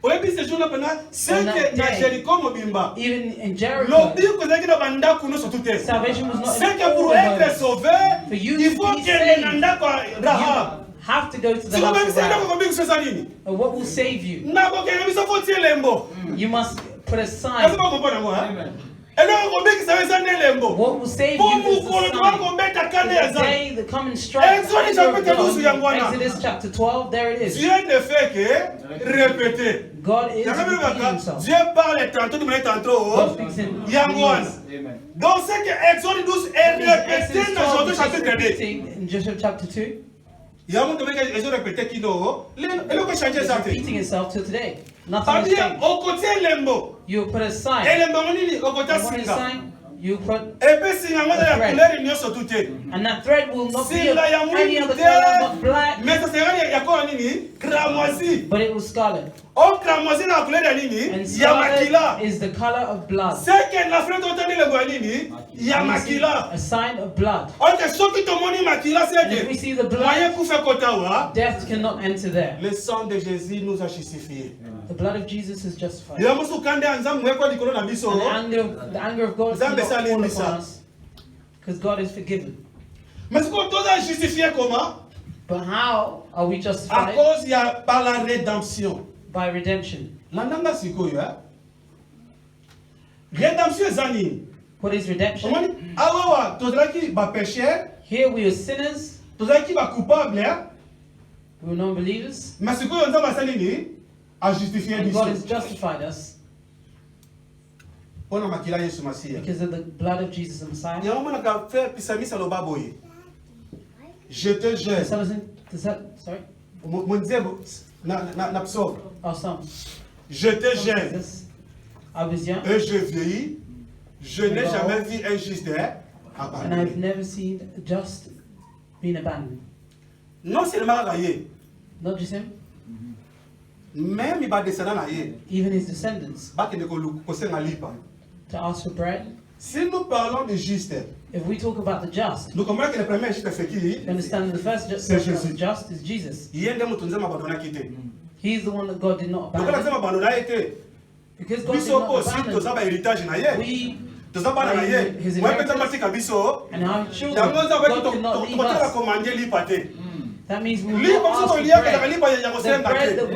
Oyebi ce jour-là pendant c'est On that que na day, Jericho mobimba. Even in Jericho, Lobi kozaki na bandako nyonso tout est. salvation was not C'est in que all pour the être homes. sauvé, For you il to faut be qu'il y ait saved, un ndako à Rahab. you have to go to the Si vous house même of c'est ndako Rahab. kobi kusosa nini? And what will save you? Ndako ke biso faut tirer lembo. You must put a Est-ce sign. que vous comprenez moi? Et là kobi ki sawe sa ne lembo. What will save Pour you is mukolo the twa sign. ko beta kane ya The zan. day that come and strike. Exodus the anger chapitre of 12 ya God. Bwana. Exodus chapter 12, there it is. Dieu ne fait que répéter. God is Yanga repeating bibaka, himself. Dieu parle tantôt du God tantôt. speaks in Yango wana. Amen. Donc c'est que Exode 12 est répété dans Josué chapitre 2. repeating in Joshua chapter 2. Yamu to make Exode répété kino. Ele ko changer It's ça. repeating itself till today. Nothing has Abia changed. au côté lembo. You put a sign. Et lembo nini au côté You want a singa. sign? You put, Et puis singa ngo ya couleur nyonso tout te. and that thread will not be Singa ya any other mwingi color, not te. black, Mais ça sera ya kwa nini? Cramoisi. but it was scarlet. O cramoisi na couleur ya nini? And Ya makila. scarlet is the color of blood. C'est que la fleur d'automne le bois nini? Ya And you see makila. a sign of blood. Ok, soki tomoni makila c'est And if we que see the moyen blood, kufa kotawa. death cannot enter there. Le sang de Jésus nous a justifiés. The blood of Jesus is justified. Ya musu kande anzamu mweko likolo na biso. And the anger of God Nzambe cannot fall salimisa. upon us, because God is forgiven. Mais qu'on doit justifier comment? But how are we À justified? cause ya par la rédemption. By redemption. Landanga sikoyo hein? Rédemption ezani. What is redemption? Omoni awa tozalaki ba pécheur, Here we are sinners, tozalaki ba coupable, hein? we are non-believers, Mais sikoyo nzambe asali ni a justifier and God has biso. justified us Pona makila Yesu Masiya. because of the blood of Jesus the Messiah. Ya mama ka faire pisamisa loba boye. Je te Does jure. sorry? Mon Dieu na psaume. Oh, some. Je te Some jure. says, I was young, Et je vieillis. Je n'ai jamais vu un juste and abandonné. I've never seen a just being abandoned. Non seulement raillé, Not just him, même il va descendre na ye. even his descendants, Ba kende ko kosenga lipa. to ask for bread. Si nous parlons de juste, If we talk about the just, nous comprenons que le premier juste c'est qui? you understand that the first C'est person Jésus. of just is Jesus. Yende mutu nzema abandona kite. He's the one that God did not Donc la abandon. nzema abandona ete. Because God did Biso not aussi abandon toza ba héritage na ye. we Toza bana na ye. His Moi inheritance. peta matika biso. and our children. Yango nzaba God cannot ki leave to us. commander lipa te. That means we will Lipa not biso ask to for liya ka bread. lipa ya The kosenga bread that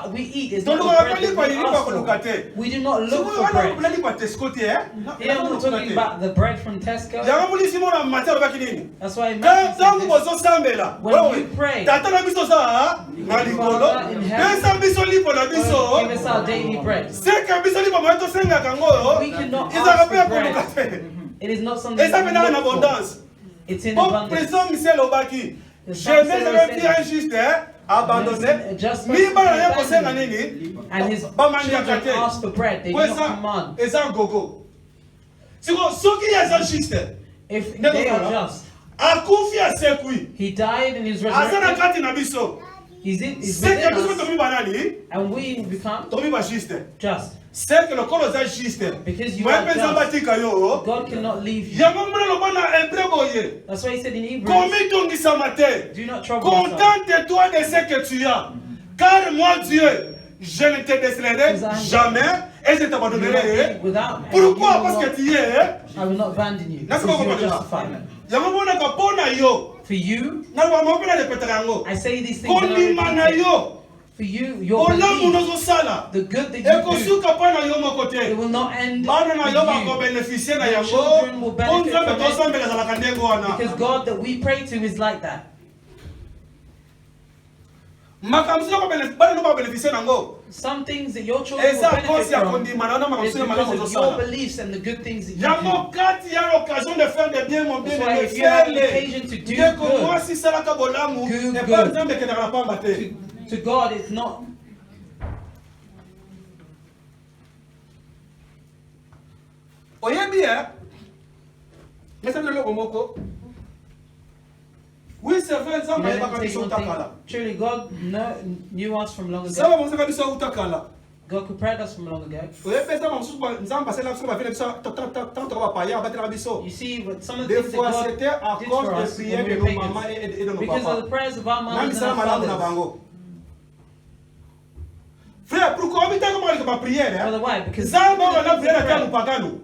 te. we eat is Donc not nous the on bread appelle that lipa we lipa ask ko for. lukate. We do not Si look vous for regardez bread. lipa Tescote hein. Here we're talking about the bread from Tesco. Yango mulisi mona matière ba kinini. That's why Quand Matthew tangu said bozo sambela. When you pray, Tata na biso sa na likolo. Father in heaven, Pesa biso lipo na this, biso. give us our daily bread. Seka biso lipo mo to senga kango. We cannot Ils ont ask rappelé for bread. pour lukate. It is not something Et ça that vient we en look for. abondance. It's in Bon abundance. président Michel Obaki. The Je psalm n'ai says jamais vu that un juste abandonné. a just Mi person bana ya is kosenga abandoned. nini? And his Ba mandi children akate. ask for bread. They do Kwa not ça, command. eza gogo. Siko soki ya za juste. If Never they are follow. just, Akufi asekui. he died and is Aza na resurrected. kati na biso. He's C'est que within biso us, tomi banani? and we become Tomi ba juste. just. C'est que le kolo za juste. Because you Moi are pesa just. batika yo. God cannot leave you. Yango mwana loba na hébreu boye. That's why he said in Hebrews, Komi tongisa mate. do not trouble yourself. Contente-toi de ce que tu as. Car moi, Dieu, je ne te décelerai jamais et je You will not t'abandonnerai. be without, and Pourquoi? you will Parce not- que tu es. I will not abandon you. Nasi Because you are ko justified. yango mona ka pona yo. For you, Na ba mo pela de petara yango. I say these things and I Kondima na repeat it. yo. For you, your Olamu belief, nozo sala. the good that E you do, kosuka pa na yo moko it te. will not end Bana na yo ba ko with you. bénéficier na Your yango. children will benefit Konza from be to it. sambela za la kandengo wana. Because God that we pray to is like that. Makamsi ko bénéficier bana no ba bénéficier nango. Some things that your children will Eza benefit kosi ya from kondima na na is makamsi na because malamu of your zosala. beliefs and the good things that you Yango do. kati ya l'occasion de faire des biens mon bien That's why aimé if you have an fais-le. occasion to do Ndeko good, mwasi salaka bolamu do et good. pas nzambe kendaka na pamba te. To God, it's not. Oyebi Mesa na loko moko. Oui, c'est vrai, You nzambe know, let ayebaka me tell biso you one thing. utakala. Truly, God knew us from long ago. Nzambe amosaka biso utakala. God prepared us from long ago. Oyebi nzambe amosusu nzambe asala biso bavile biso tant toka bapaya abatela biso. You see, what some of the Des things that fois, God c'était à did cause for des us prières when de we nos were mamans pagans. et de nos Because of papas. the prayers of our Na mothers and misala our malamu na fathers. bango. Frère, pourquoi on mitaka kwa kwa prière? Brother, why? Because Nzambe wana prière ta mupagano.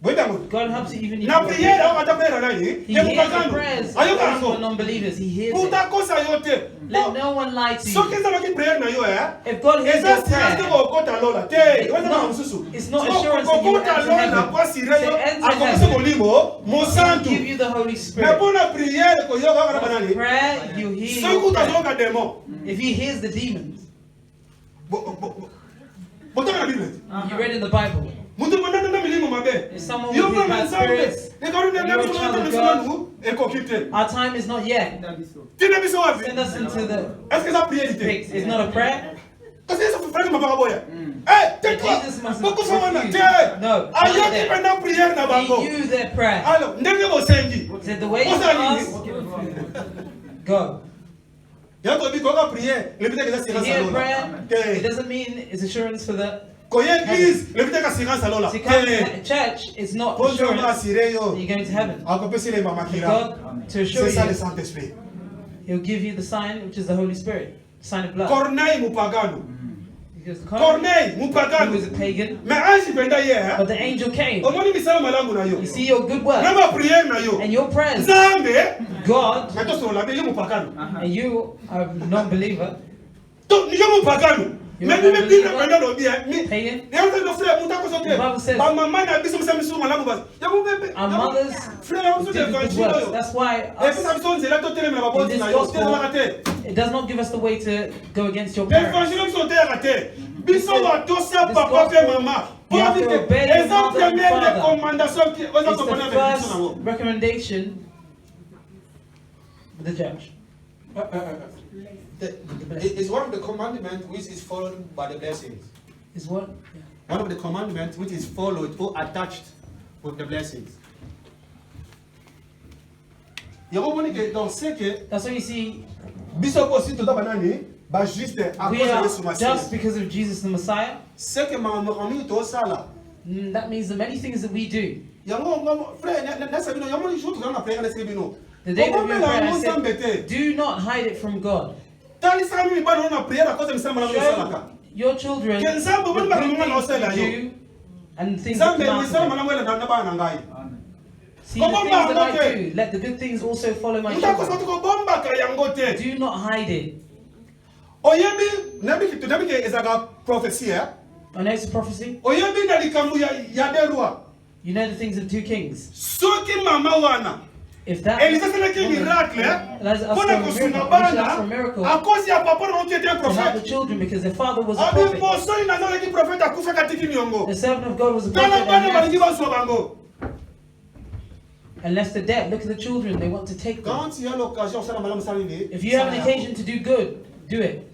Bwedango. God helps you even if Na you prière au ata prière nani? He Ya hears the mupagano. prayers Ayo of those who are kango. non-believers. He hears it. Utakosa yote. Let no one lie to Soki you. nzambe ki prière na yo If God hears eza your silence prayer, ko kota lola te. Weza na no, mususu. it's not assurance that you will Kota enter lola heaven. kwa sire yo To enter akomisa heaven, kolimo mo He'll santu. give you the Holy Mais Spirit. pour la prière ko yo ba na For banani. prayer, you hear Soki your prayer. utazoka démon. If He hears the demons, Botaka na Bible. you read in the Bible. Muntu mwana na milimo mabe. If someone Yo with his mwana bad nzambe. spirits, Ne karu ne and you're a biso child na of biso God, nu ekokite. our time is not yet. Tina biso wapi? Send us into the Est-ce que ça prière pigs. It's not a prayer. Parce que ça frère m'a pas boya. Eh, tais-toi. Jesus must Beaucoup have sont refused. là. No, Aïe, not qui there. pendant prière na bango. He knew their prayer. Alors, ndenge bosengi. He said the way you Oza fast, nini? go. Yako bi koka prière, le bitaka To assurance hear alola. prayer, it doesn't mean it's assurance for the. Koye église, le bitaka assurance alola. To come to church, it's not Bonjour assurance assuré that yo. you're going to heaven. Akopesi le mama For kira. God to assure C'est ça le you, Saint-Esprit. He'll give you the sign, which is the Holy Spirit, the sign of blood. Corneille mupagano. Because Corneille he mupagano. was a pagan, Mais ange benda hier. but the angel came. Omoni misala malamu na yo. You see your good work Nama prière na yo. and your prayers, Nzambe, God, mais to so la be yo mupagano. and you are a non-believer, To ni yo mupagano. Mais ni me bina benda lo bia. Mi pagan. yango no frère mutako so The Bible says- ba mama na biso msa misu malamu bas. Ya mu bebe. Our mothers frère on so did de good évangile works. yo. That's why Et puis ça us, biso nzela to telema ba in boti this na yo. gospel, Te raté. it does not give us the way to go against your parents. L'évangile biso te raté. Biso ba tosia This papa pe gospel, mama. you have to obey your Exemple mother and première father. recommandation qui oza It's comprendre the avec first biso nango. recommendation of the church. It's one of the commandments which is followed by the blessings. Is what? One of the commandments which is followed or attached with the blessings. Yango moni ke dans ce que That's why you see, biso aussi toza banani ba juste à we cause are de Yesu just Masiya. because of Jesus the Messiah. Ce que mami to sala. That means the many things that we do. Yango ngamo frère na sabino yango ni jour toza na prière na sabino. The day that we Comment pray, la I mo said, sambete. do not hide it from God. Tali sami ba na prière à cause de misala na Show salaka. your children Ken sambo the bani ba good ngoma na things osela that you yo. do and things that Zambe come misala out of malamu it. na bana ngai. See the Comment things that I okay? do, let the good things also follow my Mutako children. soto ko bomba ka yango te. Do not hide it. Oyebi nabi ke ezaka prophétie. I know it's a prophecy. Oyebi na likambu ya de roi. You know the things of two kings. Soki mama wana If that Elisa asalaki miracle Let's ask mpona for a kosunga miracle. We should ask for bana a miracle à cause ya papa na oki ete to help the prophète. children because their father was a Abi prophet. mosoli nazalaki prophète akufaka atiki niongo. The servant of God was a Tala prophet bana and balingi left bazwa bango. and left the dead. Look at the children, they want to take them. Quand il y a l'occasion osala malamu sala nini? If you have an occasion to do good, do it.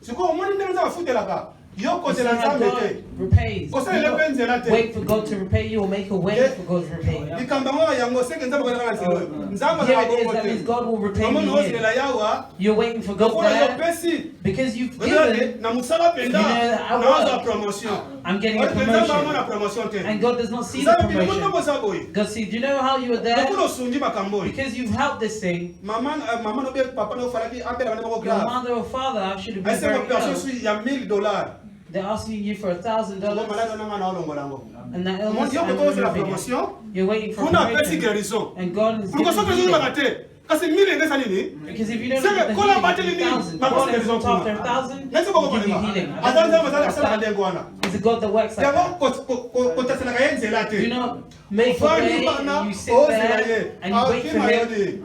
Siko omoni ndenge nzambe afutelaka. Yo You see kozela how nzambe God te. repays. You Kosala lepe nzela don't te. wait for God to repay you or make a way for God to repay you. Likambo yango yango seke nzambe akoleka na nzela. Nzambe Here azala it is, bongo that means te. God will repay Omoni you here. ozelela yawa. You're waiting for God Lokola yo there pesi. because you've Regarde, given. na musala penda You know, I naanza work. promotion. I'm getting a Oye, nzambe amona promotion. promotion te. And God does not see the Nzambe pili promotion. moto bosa boye. God see, do you know how you were there? Lokola osungi makambo oyo. Because you've helped this thing. Mama no be papa no falaki apela bana moko Your grave. mother or father should have been Ese very opération ill. suis ya $1000. They're asking you for $1,000 Ngo malade na ngana olongola ngo. and that Mon illness Dieu and ko la removing it. promotion. You're waiting for Kuna pesi promotion. guérison. And God is Pourquoi ça que giving je you vais rater? Kasi 1000 ngesa nini? because if you don't Seke, get the kola healing, bateli it's mili, 1,000. bako God guérison says after kuna. 1,000, Nesi boko He'll give you konema. healing. Azanza mazala It's asala ndengo wana. a God that works like Yango that. ko tasela ka yenzela Do te. not make a way and you sit there and you wait for Him.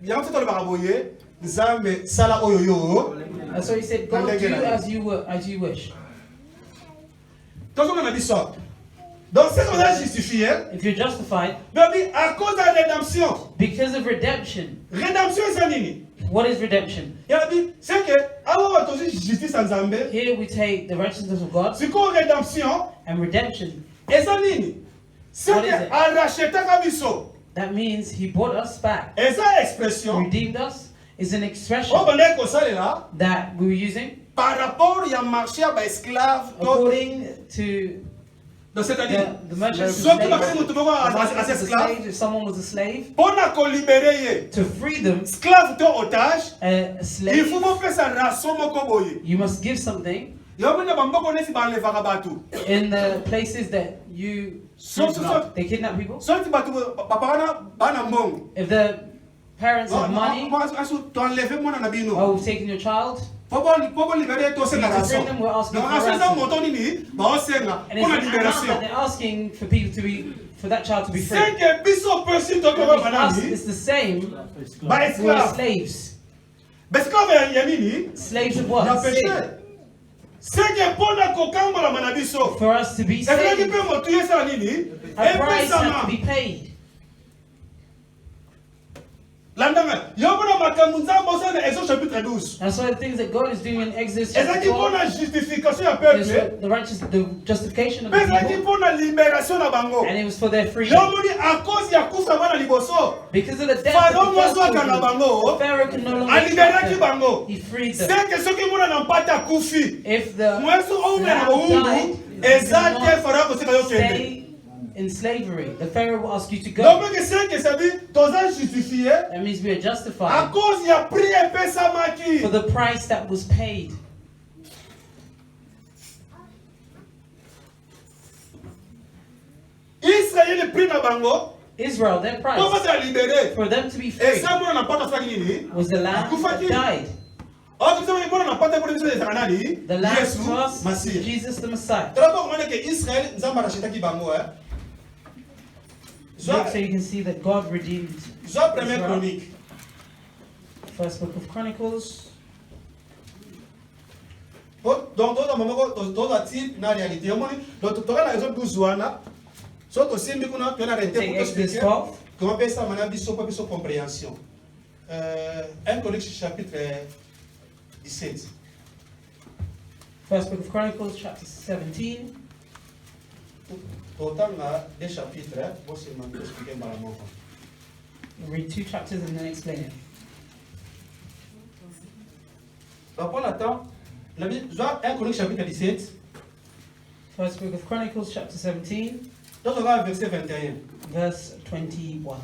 Yango totolo bakaboye. Nzambe sala oyo yo. That's why He said, God, do as you wish. Tozonga na biso. Donc c'est qu'on a justifié. If you're justified, Mais à cause de la rédemption. because of redemption. Rédemption eza nini? What is redemption? Yabi, c'est que awa tozi justice en Nzambe. Here we take the righteousness of God Siko rédemption and redemption. eza nini? C'est What is que it? arrachetaka biso. That means He brought us back. Eza expression. Redeemed us is an expression On bande kosalela that we were using par rapport ya marché ba esclave according to donc c'est-à-dire the merchants ceux qui and bakasi slaves. mutu moko as The esclave slaves, if someone was a slave, pona ko libérer ye to free them, esclave to otage a il slave, faut faire rançon moko boye you must give something yo bana bamboko nesi balevaka bato in the places that you So- they kidnap people. soki bato bapaka bana mbongo If the parents have money, asu toenleve mwana na bino oh, we've taken your child, po libérer to senga To bring rançon them, we're asking donc for rançon eza ransom. monto nini baosenga and it's mpona an amount that libération they're asking for people to be, for that child to be free. c'est que biso pesi That tokoba means us, banani it's the same. ba We're esclave slaves. baesclave ya nini Slaves of na what? péché Sin. c'est que mpona kokambolama na biso For us to be ezalaki saved, mpe motu ye esala nini a price has epesama to be paid. landanga yo mpona makambo nzambe osala na Exode chapitre 12. That's why the things that God is doing in Exodus Ezalaki chapter mpo 12 na justification ya is peuple, the justification of mpe the ezalaki people, mpo na libération na bango. and it was for their freedom. Yomoni à cause ya kufa bana liboso, Because of the death Pharaoh of the first mwazwaka na children, bango, Pharaoh could no longer aliberaki trust them. bango. He freed them. Seke soki mona na mpata akufi, If the mweso oume na lamb bowumbu, died, eza you te cannot Pharaoh akoseka yo kende. stay in slavery. The Pharaoh will ask you to go. Donc que seke sabi toza justifié That means we are à justified cause ya prix epesamaki. for the price that was paid. Israël prix na bango, Israel, their po price bazala libéré. for them to be free Eza mona na mpata asalaki nini? was the lamb that died. Mona na mpata mpo biso ezalaka nani? The lamb Yesu was Masiya. Jesus the Messiah. Tala po komanda ke Israël nzambe arachetaki bango hein. Look, so you can see that God redeemed Zwa première Israel. chronique. First book of Chronicles. Donc toza mamoko toza type na réalité. Yomoni donc toka na Exode 12 wana. So to simbi kuna tona réalité Take pour Exodus expliquer 12. comment peut ça mana biso pas biso compréhension. 1 Chronique chapitre 17. First book of Chronicles, chapter 17. Autant na des chapitres, bon c'est man expliquer malamoko. We'll read 2 chapters and then explain it. Donc on attend la Bible 1 Chronique chapitre 17. First book of Chronicles, chapter 17, Donc on va verset 21. verse 21.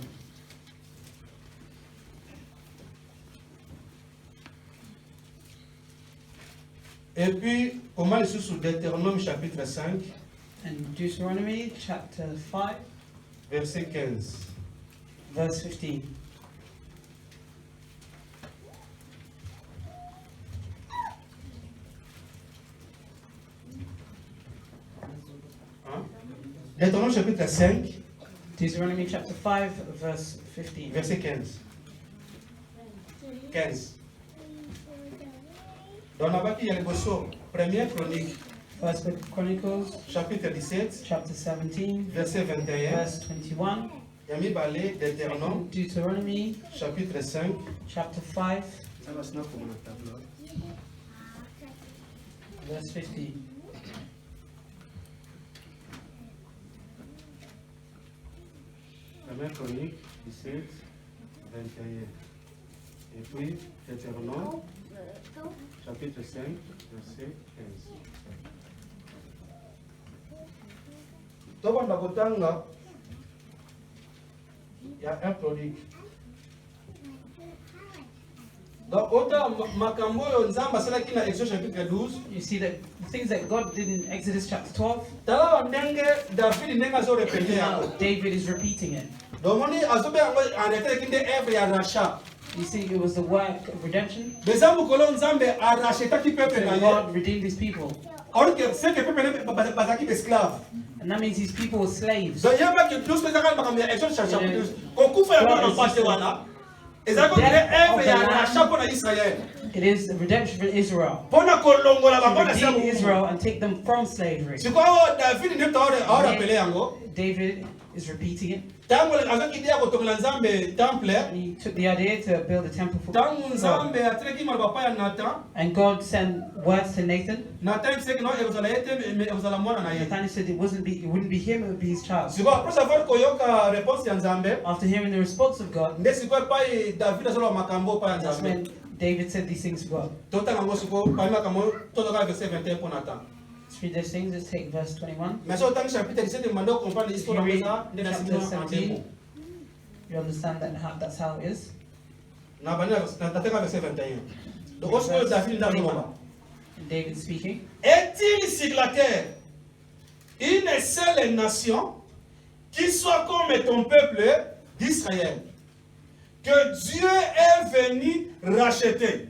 Et puis, comment les sous Deutéronome chapitre 5, And Deuteronomy, chapter 5, verset 15. verse 15. Hein? Deutéronome chapitre 5, Deuteronomy, chapter 5, verse 15. verset 15. 15. Dans la baki, il y a le bosso. Première chronique, First book of Chronicles, chapitre 17, chapter 17, verset 21. verse 21. Yami balé Deutéronome, Deuteronomy, chapitre 5. chapter 5, Ça va se mettre comme un tableau. verse 15. Première chronique, 17, 21. Et puis, Deutéronome, chapitre 5, verset 15. Tobanda kotanga ya 1 chronique. Donc, autant makambo yo nzamba asalaki na Exode chapitre 12. You see that the things that God did in Exodus chapter 12, Tala ndenge David ndenge azo répéter now yango. David is repeating it. Donc moni azobe yango arrêter kinde œuvre ya rachat. You see, it was the work of redemption. Beza mukolo nzambe arachetaki peuple na So ye. God redeemed his people. Or que c'est que peuple bazaki esclave. And that means his people were slaves. Donc yeba que tous les akal makambo ya Exode chapitre 12. Kokufa yango na mpate wana. Ezako kile œuvre ya rachat pour Israël. It is the redemption for Israel. Pona kolongola To bango na redeem sabu. Israel and take them from slavery. Sikoyo David ne taore appeler yango. David is repeating it. Tango azoki dia kotongola nzambe temple. And he took the idea to build a temple for Tango God. nzambe atreki mal papa ya Nathan. And God sent words to Nathan. Nathan sait que non ezala ete mais ezala mwana na ye. Nathaniel said it wouldn't be him, it would be his child. Sikoyo après savoir koyoka réponse ya nzambe. After hearing the response of God, Nde sikoyo pa David azolo makambo pa ya that's nzambe. when David said these things to God. Totanga ngo sikoyo pa makambo totoka verset 21 pour Nathan. Let's read those things. Let's take verse 21. Mais so tango chapitre 17 mando comprendre If you l'histoire read de ça nde na chapter sikoyo en 17, tempo. you understand that's how it is. Na bana na tateka verset 21. Donc on se David ndaloba. David speaking. Est-il sur la terre une seule nation qui soit comme ton peuple d'Israël, que Dieu est venu racheter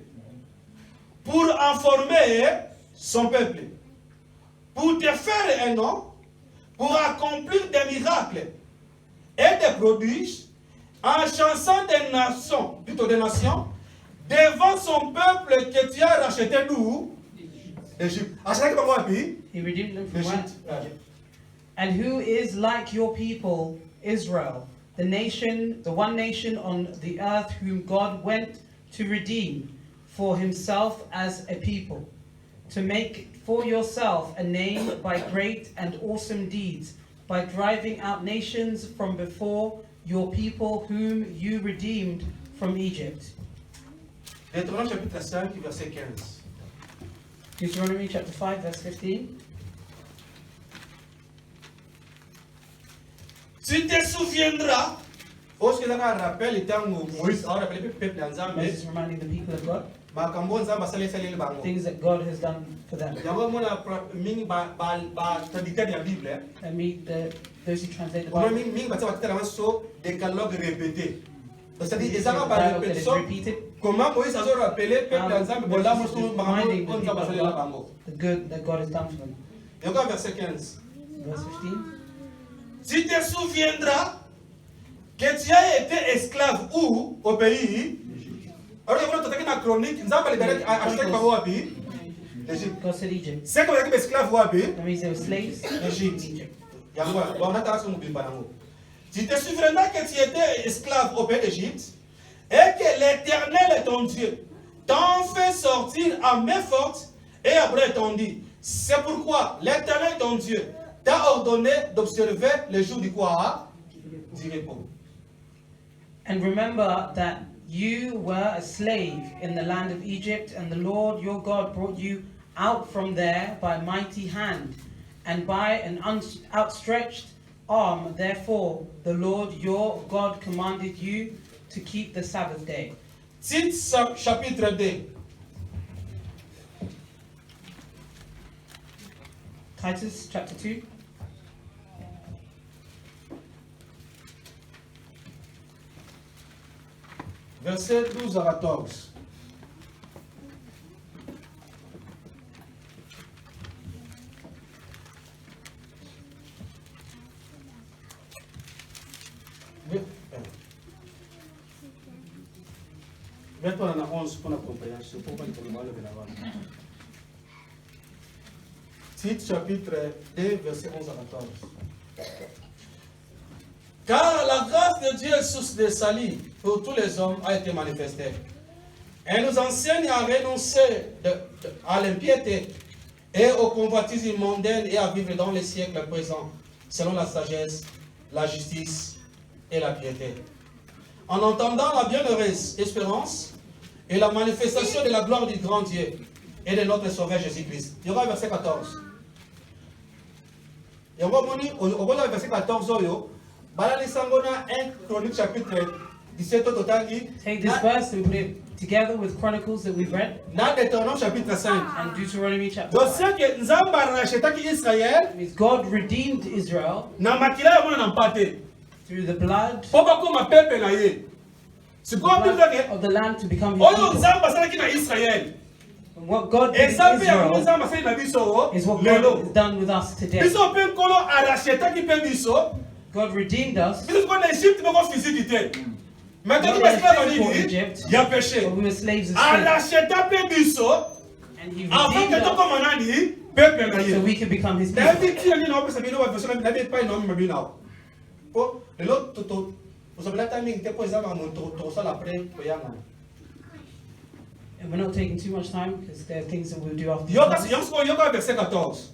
pour informer son peuple, pour te faire un nom, pour accomplir des miracles et des prodiges, en chassant des nations, plutôt des nations, devant son peuple que tu as racheté d'où? Égypte. He redeemed them from Egypt. Egypt. And who is like your people, Israel, the nation, the one nation on the earth whom God went to redeem for himself as a people, to make for yourself a name by great and awesome deeds, by driving out nations from before your people whom you redeemed from Egypt. Deutéronome chapitre 5, verset 15. Deuteronomy chapter 5, verse 15. Tu te souviendras, Parce que là, on rappelle le temps où Moïse a rappelé le peuple en Zambie, Moses reminding the people of God, mais quand on Zambie a salé le bango. things that God has done for them. Il y a un moment où traducteur de la Bible, And meet those who translate the on a Bible. mis décalogue répété. C'est-à-dire, It's ils ont a pas dialogue that is répétition. repeated, Comment Moïse a rappelé le peuple en Zambie, bon là, moi, je reminding the on people va of salé le God bango. the good that God has done for them. Et encore verset 15. Verse 15. tu te souviendras que tu as été esclave où au pays. Alors, il y a une chronique, nous avons libéré acheté par au pays. L'Égypte. God said Egypt. C'est comme les esclaves au pays. That means they were slaves in L'Égypte. Egypt. Il y a un bon, on a tassé mon billet. Tu te souviendras que tu étais esclave au pays d'Égypte et que l'Éternel ton Dieu t'en fait sortir à main forte et après t'en dit. C'est pourquoi l'Éternel ton Dieu t'a ordonné d'observer le jour du quoi? Du repos. And remember that you were a slave in the land of Egypt, and the Lord your God brought you out from there by a mighty hand and by an outstretched arm. Therefore, the Lord your God commanded you to keep the Sabbath day. Tite chapitre 2. Titus chapter 2. Verset 12 à 14. Verset 11 pour la compréhension. Pourquoi il faut le voir le Bénaval. Tite chapitre 2, verset 11 à 14. Car la grâce de Dieu, source de salut pour tous les hommes, a été manifestée. Elle nous enseigne à renoncer à l'impiété et aux convoitises mondaines et à vivre dans les siècles présents, selon la sagesse, la justice et la piété. En entendant la bienheureuse espérance et la manifestation de la gloire du grand Dieu et de notre Sauveur Jésus-Christ. Il y aura verset 14. Il y aura au verset 14. Balalisangona 1 Chronique chapitre 17 totangi. Take this verse and put it together with Chronicles that we've read Na Deutéronome chapitre 5. and Deuteronomy chapter Donc 5. c'est que Nzamba rachetaki Israël It means God redeemed Israel na makila ya mwana na mpate. through the blood Po bakoma pepe na ye. C'est quoi Bible ke of the Lamb to become his oyo people. Nzamba salaki na Israël. And what God did in Exemple ya Israel Nzamba sali na biso is what God lelo. has done with us today. Biso pe nkolo arachetaki pe biso. God redeemed us, Biso ko na Egypte moko physique te. Maintenant Not ba esclave like nini? Egypt. Ya péché. but we were slaves of sin. Aracheta pe biso. And he Avant redeemed que us tokoma nani? Pepe na so ye. we could become his Na people. hivi kila nini naomba sabini wa version na bible pa inomi mabina. Po lelo toto uzabela timing te po ezama mo to sala après ko yanga. And we're not taking too much time because there are things that we'll do after Yoka this. yoka verset 14.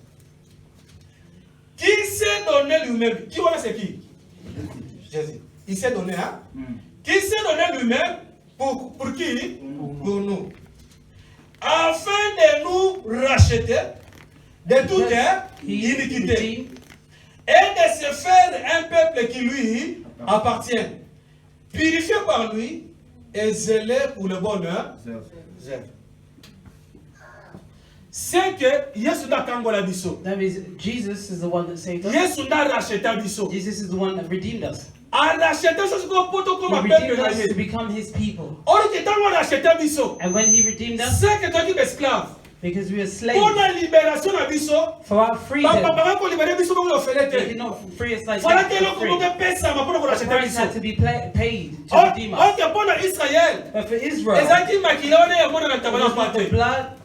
Qui s'est donné lui-même? Qui voilà c'est qui? Jésus. Il s'est donné hein Qui s'est donné lui-même pour qui? pour nous. Afin de nous racheter de toute He iniquité redeemed et de se faire un peuple qui lui appartient, purifié par lui et zélé pour le bonheur. Zèle. C'est que Yesu na kangola biso. That means Jesus is the one that saved us. Yesu na racheta biso. Jesus is the one that redeemed us. A racheta so ko poto He comme redeemed peuple na us to ye. become his people. Or que tango racheta biso. And when he redeemed us, C'est que toi qui es esclave. because we were Pour slaves, la libération na biso, for our freedom, papa ko libérer biso ko ofele they did te. not free us like Voilà that. que l'on peut pesa ma pour The racheta price had biso. to be paid to Oh, redeem us. que pour Israël. But for Israel, Ezaki makila ona ya mona na it tabana was not the pate. blood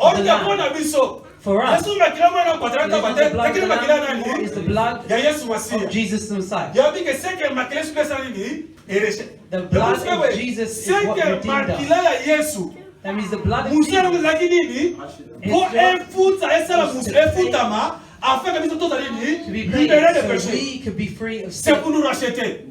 Or of the que pour Lamb. biso. For us, Yesu makila mwana patara the kabate, blood of lakini the makila Lamb nani? is the blood Ya Yesu of Masiya. Jesus the Messiah. Yabi ke seke makila sule nini? Ereshe. The blood of Jesus is what seke redeemed us. makila ya Yesu. That means the blood of Musala Jesus muzaki nini? Ko efuta esala efutama afin que nous tous allons to be libérer paid des so péchés. we could be free of C'est sin, pour nous racheter.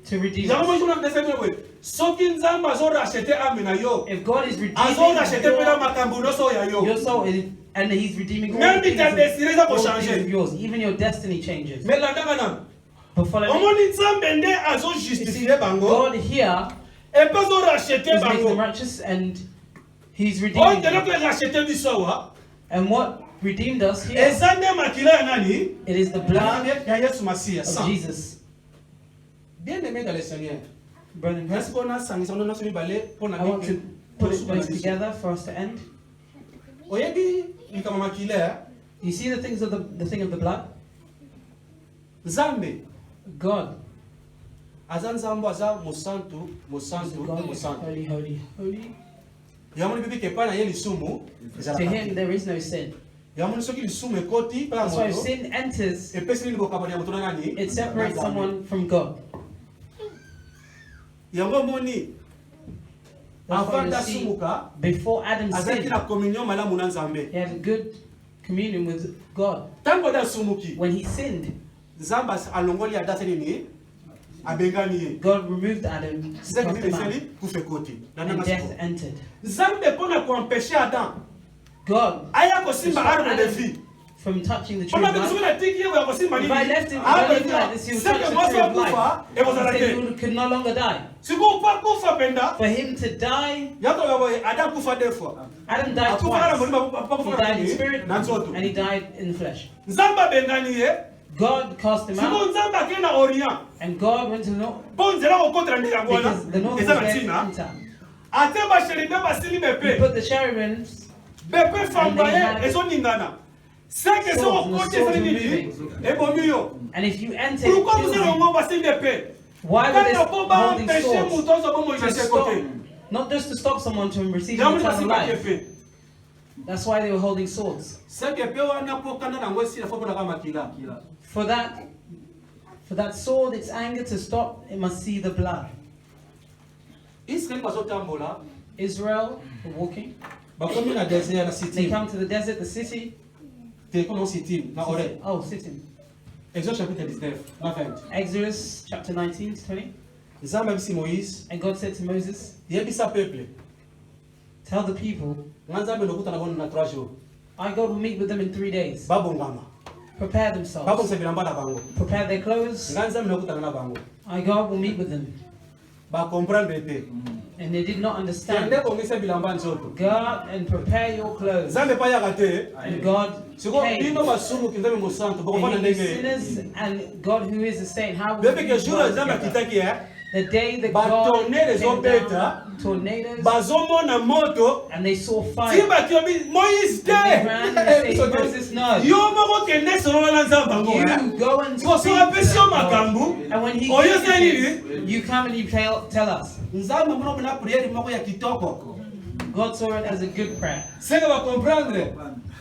to redeem Yango us. mo jona ndese mwe. Soki nzamba zo racheter amena yo. If God is Azo racheter pela redeeming makambo noso ya your yo. soul and He's redeeming all Même the si ta destinée za ko things of changer. yours, even your destiny changes. Mais la ndanga But follow me. omoni nzambe nde azo You see, justifier bango. God here Et pas zo racheter is making them bango. righteous and He's On redeeming te them. que racheter biso wa. And what redeemed us here, Ezande makila ya nani? it is the blood Ya Yesu Masiya. of Jesus. Bien aimé dans le Seigneur. Brethren, Est-ce qu'on a sangisa on a soni balé pour na I want to put it both together for us to end. Oyebi likama makila. You see the things of the thing of the blood? Nzambe God aza nzambo aza mosantu is mosantu God, mosantu holy, holy, holy. yamoni bibi ke pa na ye lisumu To Him there is no sin. yamoni soki lisumu ekoti mpa That's why if moto sin enters, epesi nini bokabani ya moto na nani it separates Na Nzambe. someone from God. yango moni That's why avant you see, dasumuka before Adam azalaki sinned, na communion malamu na nzambe he had a good communion with God. ntango dasumuki When he sinned, nzambe alongoli adase nini abengani ye God removed Adam, sisaki cast nini him out, eseli kufa ekoti na and nanga death siko entered. nzambe mpona koempeshe adam God, aya kosimba arbre de vie from touching the tree mpona of ke soki life, natiki ye ya kosimba if I left him arbre running like this, he would touch seke the mwasi tree of akufa life. ekozala He said te he could no longer die. sikoyo mpo akufa penda For him to die, yako boye adam kufa deux fois Adam died akufaka na twice. molimo papa He kufa died in na spirit na nzoto and he died in flesh. nzambe abengani ye God cast him sikoyo out, nzambe akei na orient and God went to the north mpo nzela kokotela nde yango wana because the north was eza na where to ntina enter. ate basheribe basili He bepe put the cherubims, bepe famba And they ye had ezoningana seke swords, soko and the koti swords esali were nini moving. ebomi yo and if you enter, it pourquoi kills bozela you. yango basili bepe Why were they kaka mpo holding baempeshe swords? moto azo bomoi To na stop, sekote not just to stop someone from receiving yango eternal basili life. bepe That's why they were holding swords. seke pe wana mpo kanda nango esila fo mpona makila For that sword, its anger to stop, it must see the blood. israeli bazotambola Israel were walking. bakomi na desert na They sitim come to the desert, the city. telekono sitim na ore Oh, sitting. exode chapitre 19 na 20 Exodus chapter 19 to 20. nzambe abisi moïse And God said to Moses, yebisa peuple tell the people, nga nzambe nokutana bono na 3 jours I God will meet with them in 3 days. babongama Prepare themselves. babongisa bilamba na bango Prepare their clothes. nga nzambe nokutana na bango I God will meet with them. bakomprendre te And they did not kende understand. bongisa bilamba nzoto Go out and prepare your clothes. nzambe pa yaka te And God siko came. bino basumuki nzambe mosantu bokofana And he ndenge sinners and God who is a saint. How will bebe you ke jour dwell nzambe together? akitaki ye The day that Ba God tonnerre came ezobeta. down, tornadoes, bazomona moto and they saw ti fire. bakiomi moïse te And they ran and they Biso said, te. Moses, no. yo moko kende solola na nzambe yango You go and so speak apesi to yo God. makambo And when he oyo gives sali it, nini you come and you tell us. nzambe mona kuna priere moko ya kitoko God saw it as a good prayer. seke bakomprendre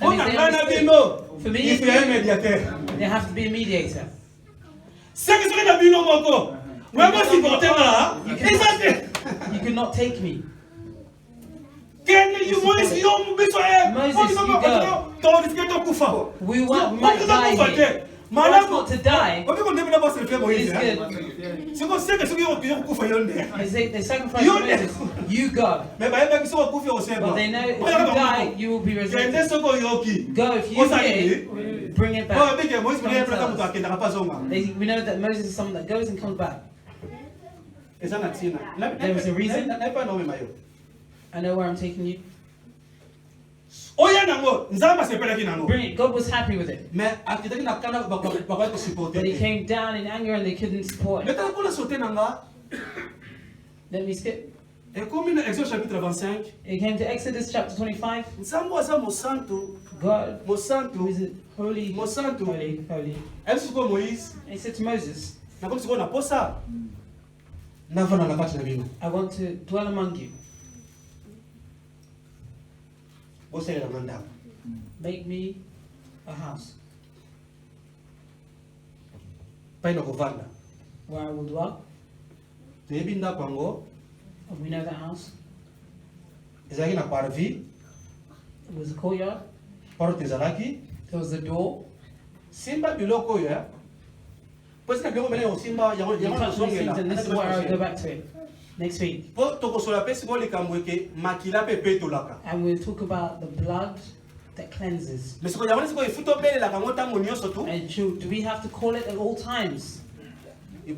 I mean, mpona they ngai na understood. bino For me, il faut un médiateur there has to be a mediator. seke soki na bino moko mweko siporte nga eza te You could not take me. kende yo moïse yo biso Moses, you go. toriske tokufa We might die tokufa here. te For us malamu not to die, obi kondemina baselfe it moïse is good. siko seke soki yokufa yo nde They sacrifice You- Moses. You go. me bayebaki soki okufi osemba But they know if you die, you will be kende resurrected. soki oyoki Go. If you did, bring it oyo back. bike moïse Come mona and tell yebelaka moto us. akendaka mpa zonga We know that Moses is someone that goes and comes back. eza na ntina There was a reason. nayepa naomema yo I know where I'm taking you. oya nango nzambe asepelaki nango Bring it. God was happy with it. me akitaki na kanda bakoki kosuporte But he te came down in anger and they couldn't support it. metala mpona sote na nga Let me skip. ekomi na exode chapitre 25 It came to Exodus chapter 25. nzambe aza mosantu God, who mosantu is holy, mosantu holy, holy. ayebi sikoyo moïse And he said to Moses, nakoki sikoyo na posa navanda na kati na bino I want to dwell among you. bosalelanga ndako Make me a house pa ina kovanda where I will dwell. toyebi ndako yango And we know that house. ezalaki na parvis, It was a courtyard. porte ezalaki There was a door. simba biloko oyo po esika biloko mene osimba You touch these yango things, and this is where I'll go back to it next week. po tokosola pe sikoyo likambo eke makila mpe epetolaka And we'll talk about the blood that cleanses. mais sikoyo yango sikoyo efu tobelelaka yango ntango nyonso tu And do we have to call it at all times?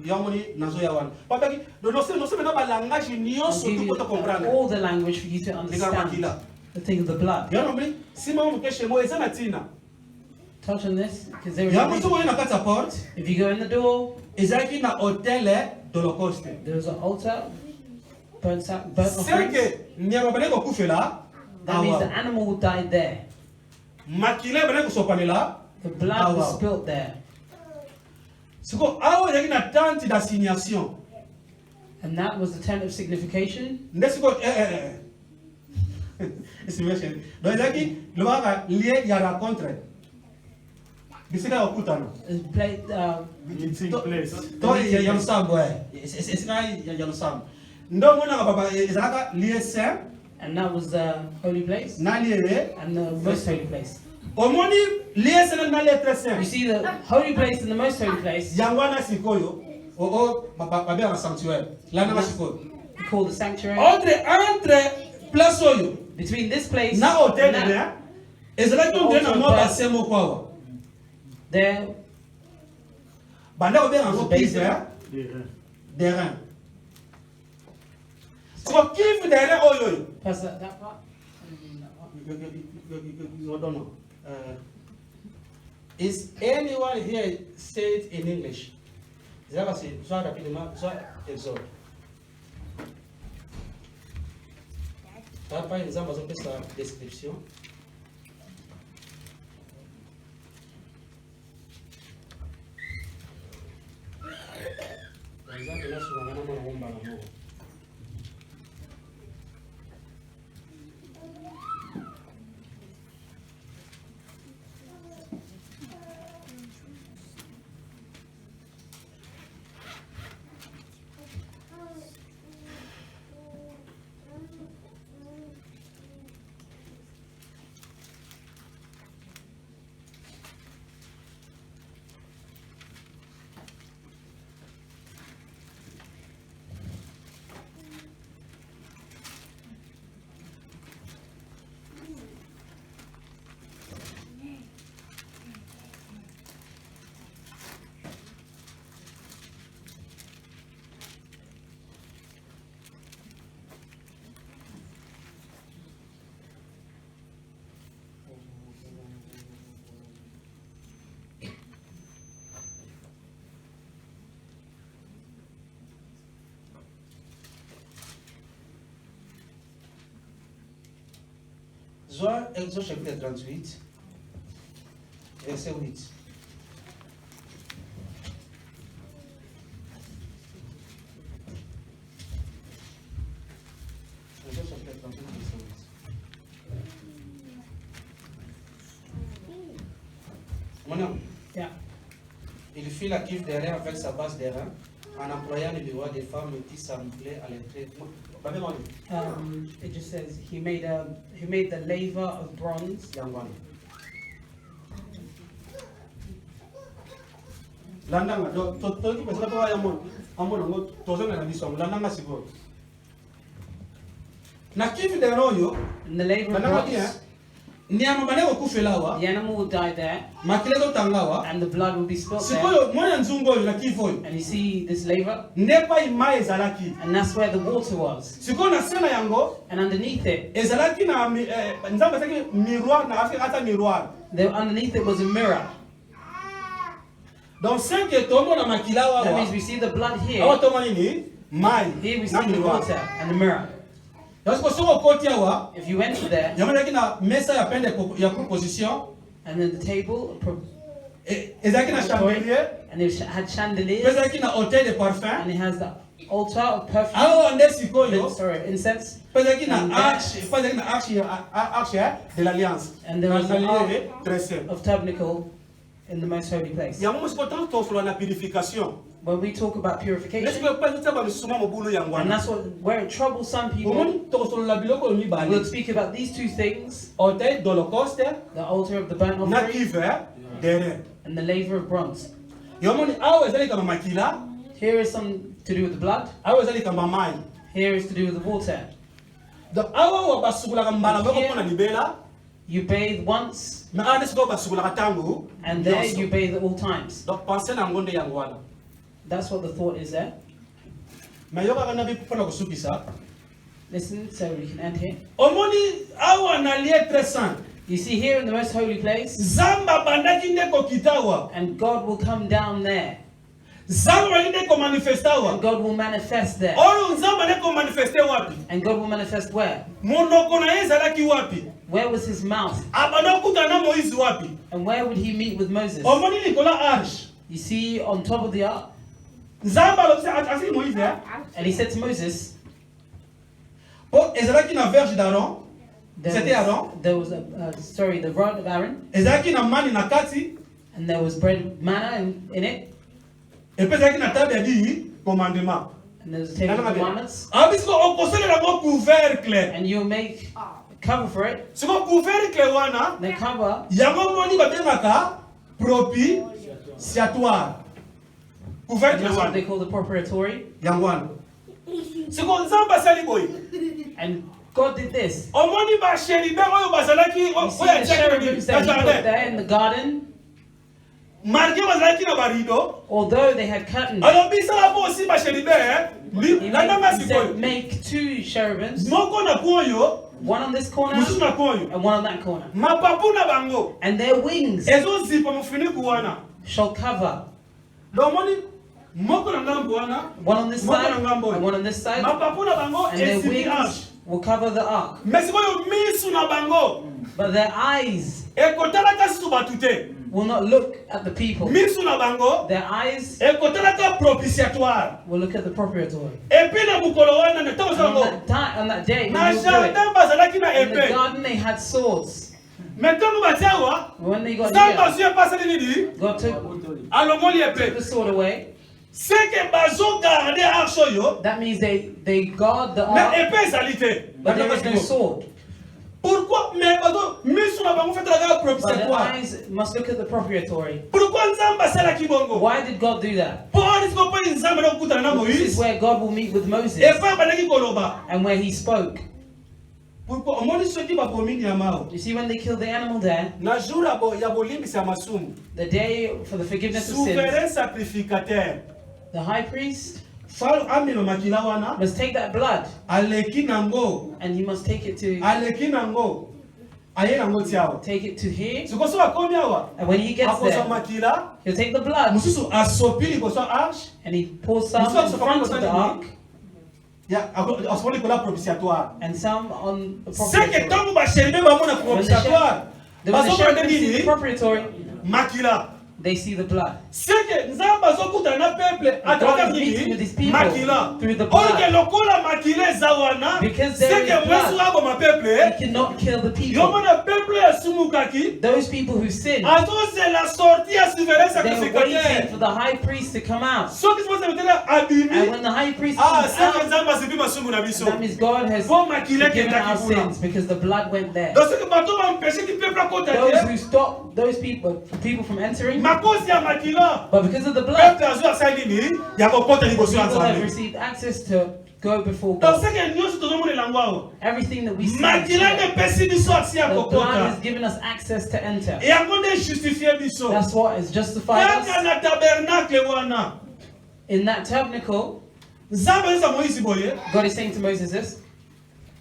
yamoni nazoya wana papaki noseme na balangage I'll nyonso give tu you po tocomprendre all the language for you to Likambo makila. understand the thing of the blood. yango moni nsima mo mokeshe mo eza na ntina Touch on this, because there is a yango reason. soki oye na kati ya porte If you go in the door, ezalaki na hotel d'Holocauste. there is an altar, burnt offerings. Seke nyama bane kokufela That means the awa animal died there. makila bane kosopanela The blood was Wow. spilled there. siko awa ezalaki na tente d'assignation And that was the tent of signification. nde siko estimation donc ezalaki lobaka lieu ya rencontre bisika ya kokutana It played, Meeting place. to ya losambo esika ya losambo nde omonaka baba ezalaka lieu saint and that was the holy place na lieu ye and the most holy place. omoni lieu saint na lieu très You saint see the holy place and the most holy place, yango wana sikoyo babengaka sanctuaire lananga sikoyo we call the sanctuary. entre place oyo Between this place na hotel and ne that, ezalaki ondele na mwa base moko awa there banda kobenga yango Base. kive terrain siko kive terrain oyo plus that part. don't know. Is anyone here say it in English? Zaka si soit rapidement, soit exode. Par exemple, on peut sa description. Par exemple, là, sur la maman, on va la mort. Soit Exode chapitre 38, verset 8. Exode chapitre 38, verset 8. Mon Yeah. il fit la cuve d'airain avec sa base d'airain en employant les miroirs des femmes qui semblaient à l'entrée. It just says he made the laver of bronze. Landanga, toki pesa kwa ya amona ngo tozana na biso landanga siko. Na kivi de royo, And the laver of landanga dia. bronze, Nyama bane okufelawa, the animal will die there, makile do tangawa. and the blood will be spilled there. Sikoyo moya nzungo yo na kivo. And you see this laver, Nepa ima ezalaki. and that's where the water was. Siko na sena yango, And underneath it, ezalaki na nzamba saki miroir na afika ata miroir. underneath it was a mirror. Donc 5 tomo na makila That means wa. we see the blood here. Awa tomo nini? Mai. Here we Na see the miroir. water and the mirror. Yasiko soko koti awa. If you went there, Yamanaki na mesa ya pende ya proposition. and then the table, Ezalaki na chandelier. and it had chandeliers, Ezalaki na hôtel de parfum. and it has the altar of perfume, awa nde sikoyo incense, pezaki na And arche de l'alliance and there was an lieu ark très saint. of tabernacle in the most holy place. yango mosiko tant tosola na purification When we talk about purification, lesiko pesa bamisuma mobulu yango and wana that's where it troubles some people, omoni tokosolola biloko oyo we'll mibale speak about these two things: autel d'holocauste the altar of the burnt na offering cuivre d'airain. and the laver of bronze. yomoni awa ezali kama makila, Here is some to do with the blood. awa ezali kama mai. Here is to do with the water. donc awa wa basukulaka mbala moko mpona libela, You bathe once, mais awa nde sikoyo basukulaka ntango and there nyonso. you bathe at all times. donc pense na yango nde yango wana. That's what the thought is there. mais yokaka nabi mpona kosukisa Listen, so we can end here. omoni awa na lieu très saint You see, here in the most holy place, zamba bandaki nde kokitawa, and God will come down there, zamba bandi nde komanifestawa. and God will manifest there. oyo nzambe nde komanifeste wapi? And God will manifest where? monoko na ye ezalaki wapi? Where was his mouth? abanda okutana na moïse wapi? And where would he meet with Moses? omoni likolo arche You see, on top of the ark. nzambe alobisi asili moïse And he said to Moses, po ezalaki na verge d'Aaron, c'était Aaron, there was the rod of Aaron, ezalaki na mani na kati, and there was bread manna in it, epe ezalaki na table ya dii commandement. and there was a table of commandments, abi siko okosalela ngo couvercle, and you'll make a cover for it. siko couvercle wana The cover, yango moni babengaka propitiatoire. and Couvercle that's what they wana call the propitiatory. yango wana siko nzambe asali boye. And God did this. omoni basheribe oyo bazalaki You see oyo the cherubims that he put jardin there in the garden, marke bazalaki na barido, although they had curtains. alobi sala po aussi basheribe landanga He said, sikoyo make two cherubims, moko na koyo one on this corner mosusu na koyo and one on that corner. mapapu na bango And their wings ezozipa mofiniku wana. shall cover, domoni moko na ngambo wana one on this moko side na ngambo and one on this side, mapapu na bango and their esibi arche. wings will cover the ark. mais sikoyo misu na bango But their eyes ekotalaka susu batu te, will not look at the people. misu na bango Their eyes ekotalaka propitiatoire. will look at the propitiatory. epi na mokolo wana na ntango And on sango on that day, na when you do it, jardin bazalaki na in the epe, garden they had swords. mais ntango batiawa When they got nzambe here, azwi epasali nini God took alongoli the epe sword away. seke bazogarde arche oyo That means they guard the mais ark, epe ezali te. but there is no sword. pourquoi mais bazo misu na bango fetalaka But the propitiatoire. eyes must look at the propitiatory. pourquoi nzambe asalaki bongo? Why did God do that? mpo anisiko mpo nzambe nakokutana na This is moïse where God will meet with Moses epe abandaki koloba. and where he spoke. pourquoi omoni soki bakomi nyama o You see, when they killed the animal there, na jour ya bolimbisa ya masumu the day for the forgiveness of sins, souverain sacrificateur the high priest falo amelo makila wana must take that blood aleki nango and he must take it to aye nango ti awa take it to here. sikoyo so akomi awa And when he gets akozwa there, makila he'll take the blood mosusu asopi liboso ya arche and he pours some in front of the ark asopi likolo ya propitiatoire and some on the seke propitiatory. ntango basheribe bamona propitiatoire When the bazomona nde shepherds see the nini propitiatory, makila they see the blood. seke nzambe azokutana na peuple atravers God is meeting with his nini people makila through the blood. oyoke lokola makila eza wana Because there seke is blood. mwesu aboma peuple He cannot kill the people. yomona peuple esumukaki Those people who sin, azozela sorti ya souverain they're waiting for sacrificateur the high priest to come out. soki siposemetela abimi And when the high priest comes seke out, nzambe asipi masumu na biso that means God has po makila forgiven our ekendaki kuna sins because the blood went there. donc soki bato bampesheki peuple akota Those te who stop those people from entering, makosi ya makila but because of the blood, peuple azwi asali nini ya kokota liboso ya people have nzambe received access to go before donc God. seke nyonso tozomonela yango awa Everything that we see, makila nde the epesi biso aksi ya blood kokota has given us access to enter. yango nde justifie biso That's what has justified kaka us. na tabernacle wana In that tabernacle, nzambe azosa moïse boye God is saying to Moses this,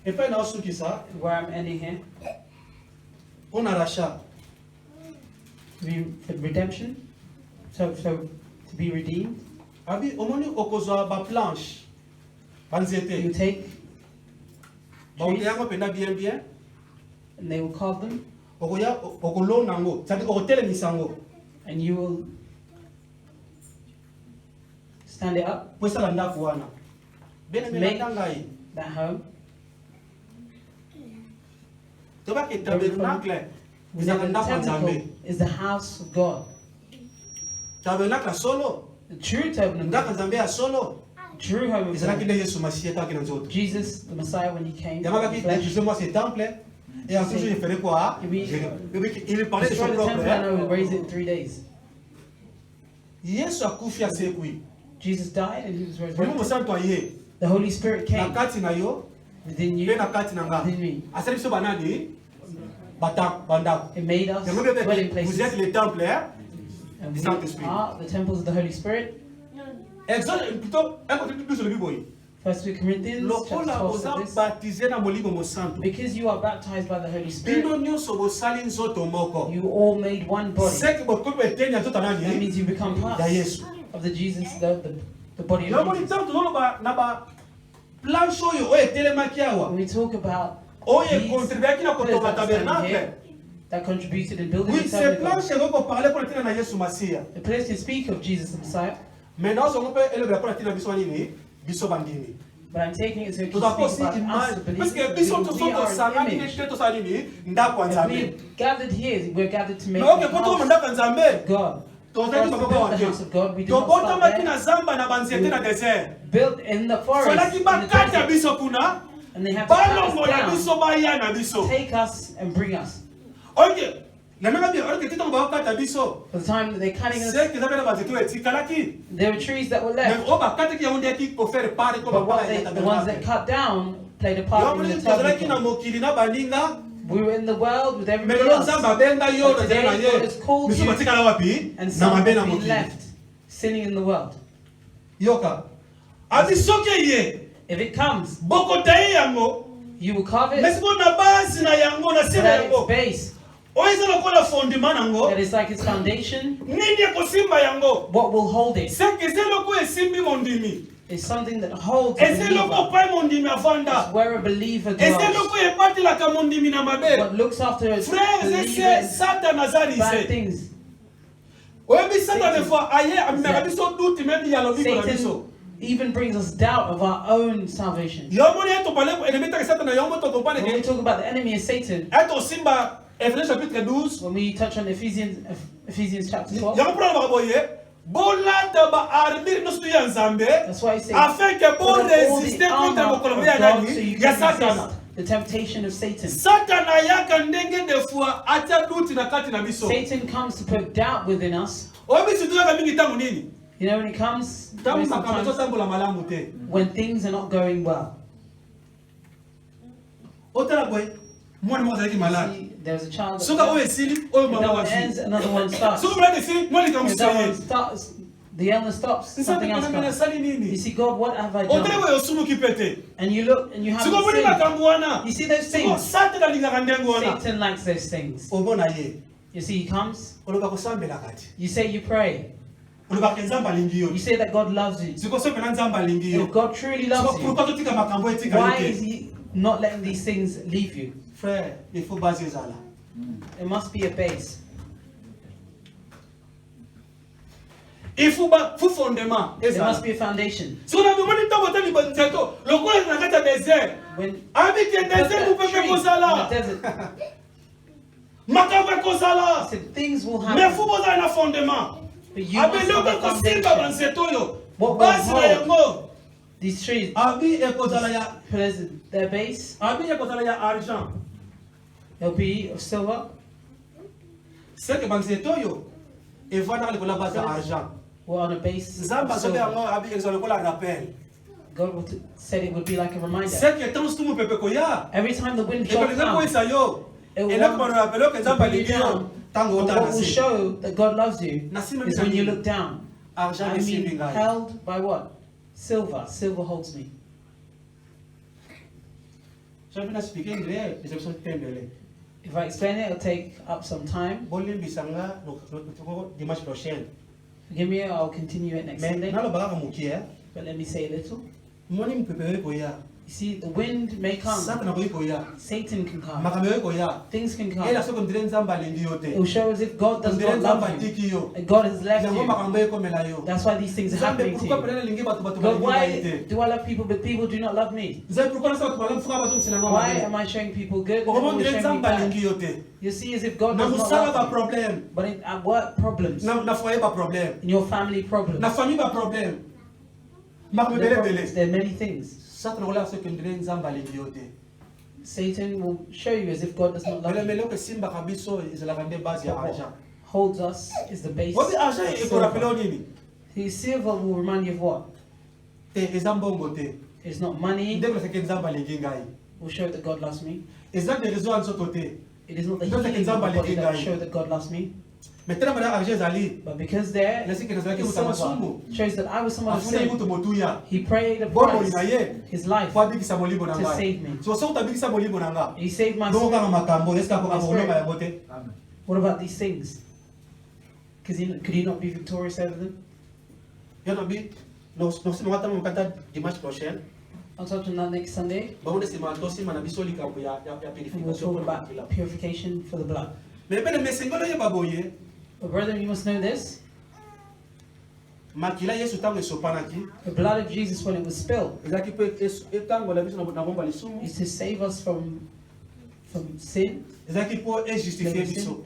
epai naosukisa where I'm ending here, mpo na rachat for redemption, so to be redeemed. abi omoni okozwa baplanche You banzete take baote trees yango mpena bien bien and they will carve them, okoya okolona yango cetadire okotelemisa yango and you will stand it up po esala ndako wana Bien-aimé, make natangai. that home. Toba ke tabernacle. We know Bizaka the ndako tabernacle nzambe. is the house of God. Tabernacle solo. The true tabernacle, Ndako nzambe ya solo. true home of Ezalaki God. nde Yesu Masiya taki na nzoto. Jesus, the Messiah, when he came Yamaka in ki flesh, excusez-moi ce temple. Et ensuite il ferait quoi? Il parlait de son destroyed the propre. temple and I will raise it in 3 days. Yesu akufi asekui. Jesus died and he was Vraiment resurrected. mosantu aye. The Holy Spirit Na came kati na yo, within pe you, na kati na nga. within me. Asali biso banani? Bandako. It made us Yango bebe, dwelling vous êtes places. les temples, hein? And du we Saint-Esprit. are the temples of the Holy Spirit. Exode, plutôt, un côté plus sur le Bible. 1 Corinthians chapter Lokola 12 oza says this. baptisé na molimo mosantu. Because you are baptized by the Holy Spirit, Bino nyonso bosali nzoto moko. you all made one body. Seki bokomi etenya nzoto That nani? means you become part Ya Yesu. of the Jesus, the body of Yango ni Jesus. tanto tozoloba na ba planche oyo oyo etelemaki awa. When we talk about Oyo these ekontribuaki na pillars kotonga that stand tabernacle. here, that contributed in building Oui, the ces tabernacle. planches eko parler pour etina na Yesu Masiya. The pillars can speak of Jesus the Messiah, Maintenant ozongo pe elobela pour etina biso nini? Biso bandimi. but I'm taking it so it Tout can d'abord speak aussi about us, the image. Parce que believers, biso because we toso are tosangani an ne image. te tosali nini? Ndako ya If Nzambe. we gathered here, we're gathered to make Mais ok, the poto house ndako ya Nzambe. of God. For us Tozali to baba build wa the te. house of God, we do not Tobotamaki start na there. zamba na banzete na desert. Built in the forest, Solaki in the bakata desert, biso kuna. and they have to cut Balongo na us biso down, baya na biso. take us and bring us. Ok. Na nanga bien, ok, titango bakata biso. For the time that they're cutting us, C'est que zabe na banzete etikalaki. there were trees that were Mais left. o bakata ki yaonde ki ko faire part ko But what bakala ya the ones that tabernacle. cut down played a part in Yomuli the tozalaki na tabernacle. mokili na baninga. We were in the world with Mais everybody lelo else. nzamba benga yo But na today na God ye. has called Biso you, batikala wapi? and Na some mabe na have been mokili. left sinning in the world. Yoka. Abi soke ye. If it comes, Boko tayi yango. you will carve it, Mais siko na base na yango na but sema at its yango. base, Oiza lokola fondement nango. that is like its foundation, Nini ekosimba yango? what will hold it Seke eze loko esimbi mondimi. is something that holds a Eze loko believer. pai mondimi avanda. It's where a believer Eze dwells. loko epatelaka mondimi na mabe. What looks after a Frère, believer ese in Satan azali bad se. things. Oyebi Satan Satan. des fois aye amemaka biso doute même ya lobiko na biso. Satan even brings us doubt of our own salvation. Yomoni eto pale ennemi taka Satan na yomo to compane When we ke talk about the enemy is Satan, eto simba Ephésiens chapitre 12. when we touch on Ephesians chapter 12, Yango pula na boye. Bolata ba armure no stu ya Nzambe. that's why it says, Afin que put bon on all the résister contre armor mokolo of ya God so nani? you Ya can Satan. resist the temptation of Satan. Satan ayaka ndenge de fois atia doute na kati na biso. Satan comes to put doubt within us. Oyebi situaka mingi tango nini? You know, when it comes Tango when makambo sometimes totambola malamu te. when things are not going well. Otala boye. Mwana moko azalaki malade. See, there's a child Soka oyo that esili oyo if mama that one ends, wazi. another one starts. Soka mulade esili mwana If likambo that one soye. starts, the illness stops, Nsabe something else kana comes. sali You nini? see, God, what have I Otala done? boye osumuki pete. And you look and you haven't Siko muni sinned. makambo wana. You see those Siko things? Satan alingaka ndenge wana. Satan likes those things. Omona ye. You see, he comes, Oloba kosambela kati. you say you pray. Oloba ke Nzambe alingi yo. You say that God loves you. Siko so pena Nzambe alingi yo. If God truly Siko loves you, pourquoi totika makambo etika why yote? is he not letting these things leave you? Frère, il faut baser ezala. It must be a base. Il faut fondement There ezala. must be a foundation. So na demoni ntango otali banzeto lokola na kati ya désert. When Abiki put désert that mupepe tree in the kozala. desert, Makambo I ekozala. said things will Mais happen. faut bozala na fondement. But you must have Abeloko a kosimba foundation. banzeto oyo. What will Basi na hold? yango. These trees, Abi ekozala ya their base, abi ekozala ya argent. they'll be of silver. C'est que banzeto oyo evanda likola base ya argent. Or on a base Nzambe of azobe silver. yango abi ezala lokola rappel. God said it would be like a reminder. C'est que tant stumu pepe koya. Every time the wind Et quand shall les gens come, koisa yo. it will Et là comme on rappelle que to Nzambe bring you alingi yo. down. Tango But otana what will si. show that God loves you Na sima is when you mina look down. argent I de mean, simbinga. held by what? Silver. Silver holds me. J'avais na speaking anglais, les options tembele. If I explain it, it'll take up some time. Bolimbisanga dimanche prochain. Forgive me, I'll continue it next Mais Sunday. nalo baka mukie. But let me say a little. Moni mpepe koya. You You see, the wind may come, Satana koyi koya. Satan can come, Makambo yoyi koya. things can Ela come. soko ndire nzamba alingi yo It te. will show as if God does Ndire not nzamba love you, atiki yo. and God has left Yango you. makambo ekomela yo. That's why these things are Nzambe happening to pourquoi you. pena lingi bato bato God, balingi why ngai te. do I love people but people do not love me? Nzambe pourquoi nasa bato balingi fuka bato msina ngoma. Why am I showing people good and Okomo people ndire showing me nzamba alingi bad? yo te. You see as if God Na does not musala ba love you. problème. But at work, problems. Na foyer ba problème. In your family, problems. Na famille ba problème. Makambo There are bele problems. bele. There are many things. Satana kola soko ndire nzamba alingi yo te. Satan will show you as if God does not love Mele you. mele ko simba kabiso ezalaka nde base ya argent. Holds us is the base. Wabi argent of ekorapela silver. nini? The silver will remind you of what? Te eza mbongo te. It's not money. Nde ko seke nzamba alingi ngai. Will show that God loves me. Eza de raison ansoto te. It is not the Don't healing take of the example body that will like show that God loves me. Metena mara argent ezali. But because there Lasi ke nazalaki is mutama silver sungu. shows that I was someone of Afuna sin. mutu motuya. He paid a Bobo price, ina ye. his life, Kwa bikisa molimo na to ngai. save me. So so utabikisa molimo na nga. He saved my Ndoko kama soul. makambo eska ko My akono spirit. ya bote. What about these things? Could he not be victorious over them? Yana bi no sima wata mo kata dimanche prochain. I'll talk to that next Sunday. Ba mo sima to sima na biso likambo ya And we'll purification talk pour about makila. purification for the blood. Me pele mesengolo ye baboye. But brethren, you must know this. Makila Yesu tango esopanaki. The blood of Jesus, when it was spilled, Ezaki pe etango la biso na bomba lisumu. is to save us from sin Ezaki po e justifier biso.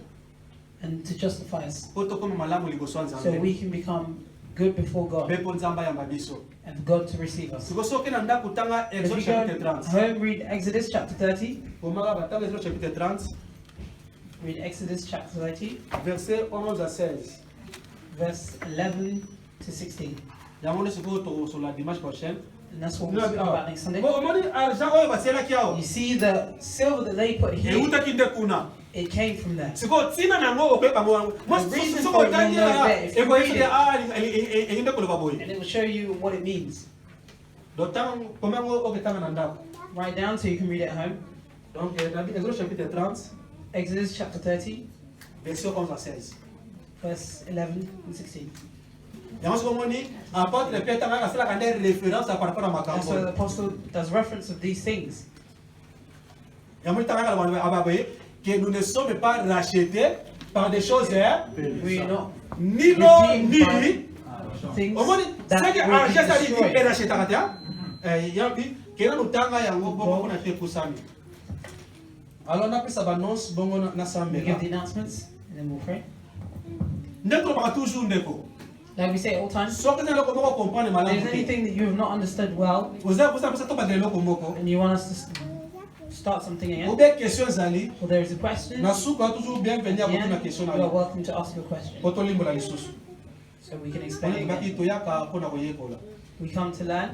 and to justify us. Po to koma malamu liboso ya So Nzambe. we can become good before God Be po nzamba ya mabiso. and for God to receive us. Siko soke na ndako tanga If Exode you go chapitre 30. home, read Exodus chapter 30. Pomaka batanga Exode chapitre 30 Read Exodus chapter 30, verset 11 à 16. verse 11 to 16. Yango nde siko to sur la dimanche prochaine. And that's what we'll speak about next Sunday. Bo omoni argent oyo basielaki awa. You see the silver that they put here, Eutaki nde kuna. it came from there. Siko tina nango okoyeba ngo wango. Mo The reason siko for it, tangi you'll know ya that if you eko read ese it. enginde koloba boye. And it will show you what it means. Do tango komango oketanga na ndako. Write down so you can read it at home. Donc dans Exode chapitre 30 Exodus chapter 30, verset 11 à 16. verse 11 and 16. Yango siko moni apôtre Pierre tanga kasala kande référence par rapport à That's why the makambo. apostle does reference of these things. Yango tanga la bana ababoye que nous ne sommes pas rachetés par des choses We are not ni l'or redeemed ni by things omoni that seke will argent be sali destroyed. e rachetaka te yambi kena lutanga yango bongo na te kusami. Alors napesa banonce bongo na We sambela. give the announcements and then we'll pray. Nde tolobaka toujours ndeko. Like we say all time, Soki eza eloko moko comprendre if malamu there's te. anything that you have not understood well Oza mpesa tobandela eloko moko. and you want us to start something again, Obe question ezali or there is a question, na suka toujours bienvenue à yeah, kotuna question you na are yo. welcome to ask your question Po tolimbola lisusu. so we can explain it Baki again. toyaka mpona koyekola. We come to learn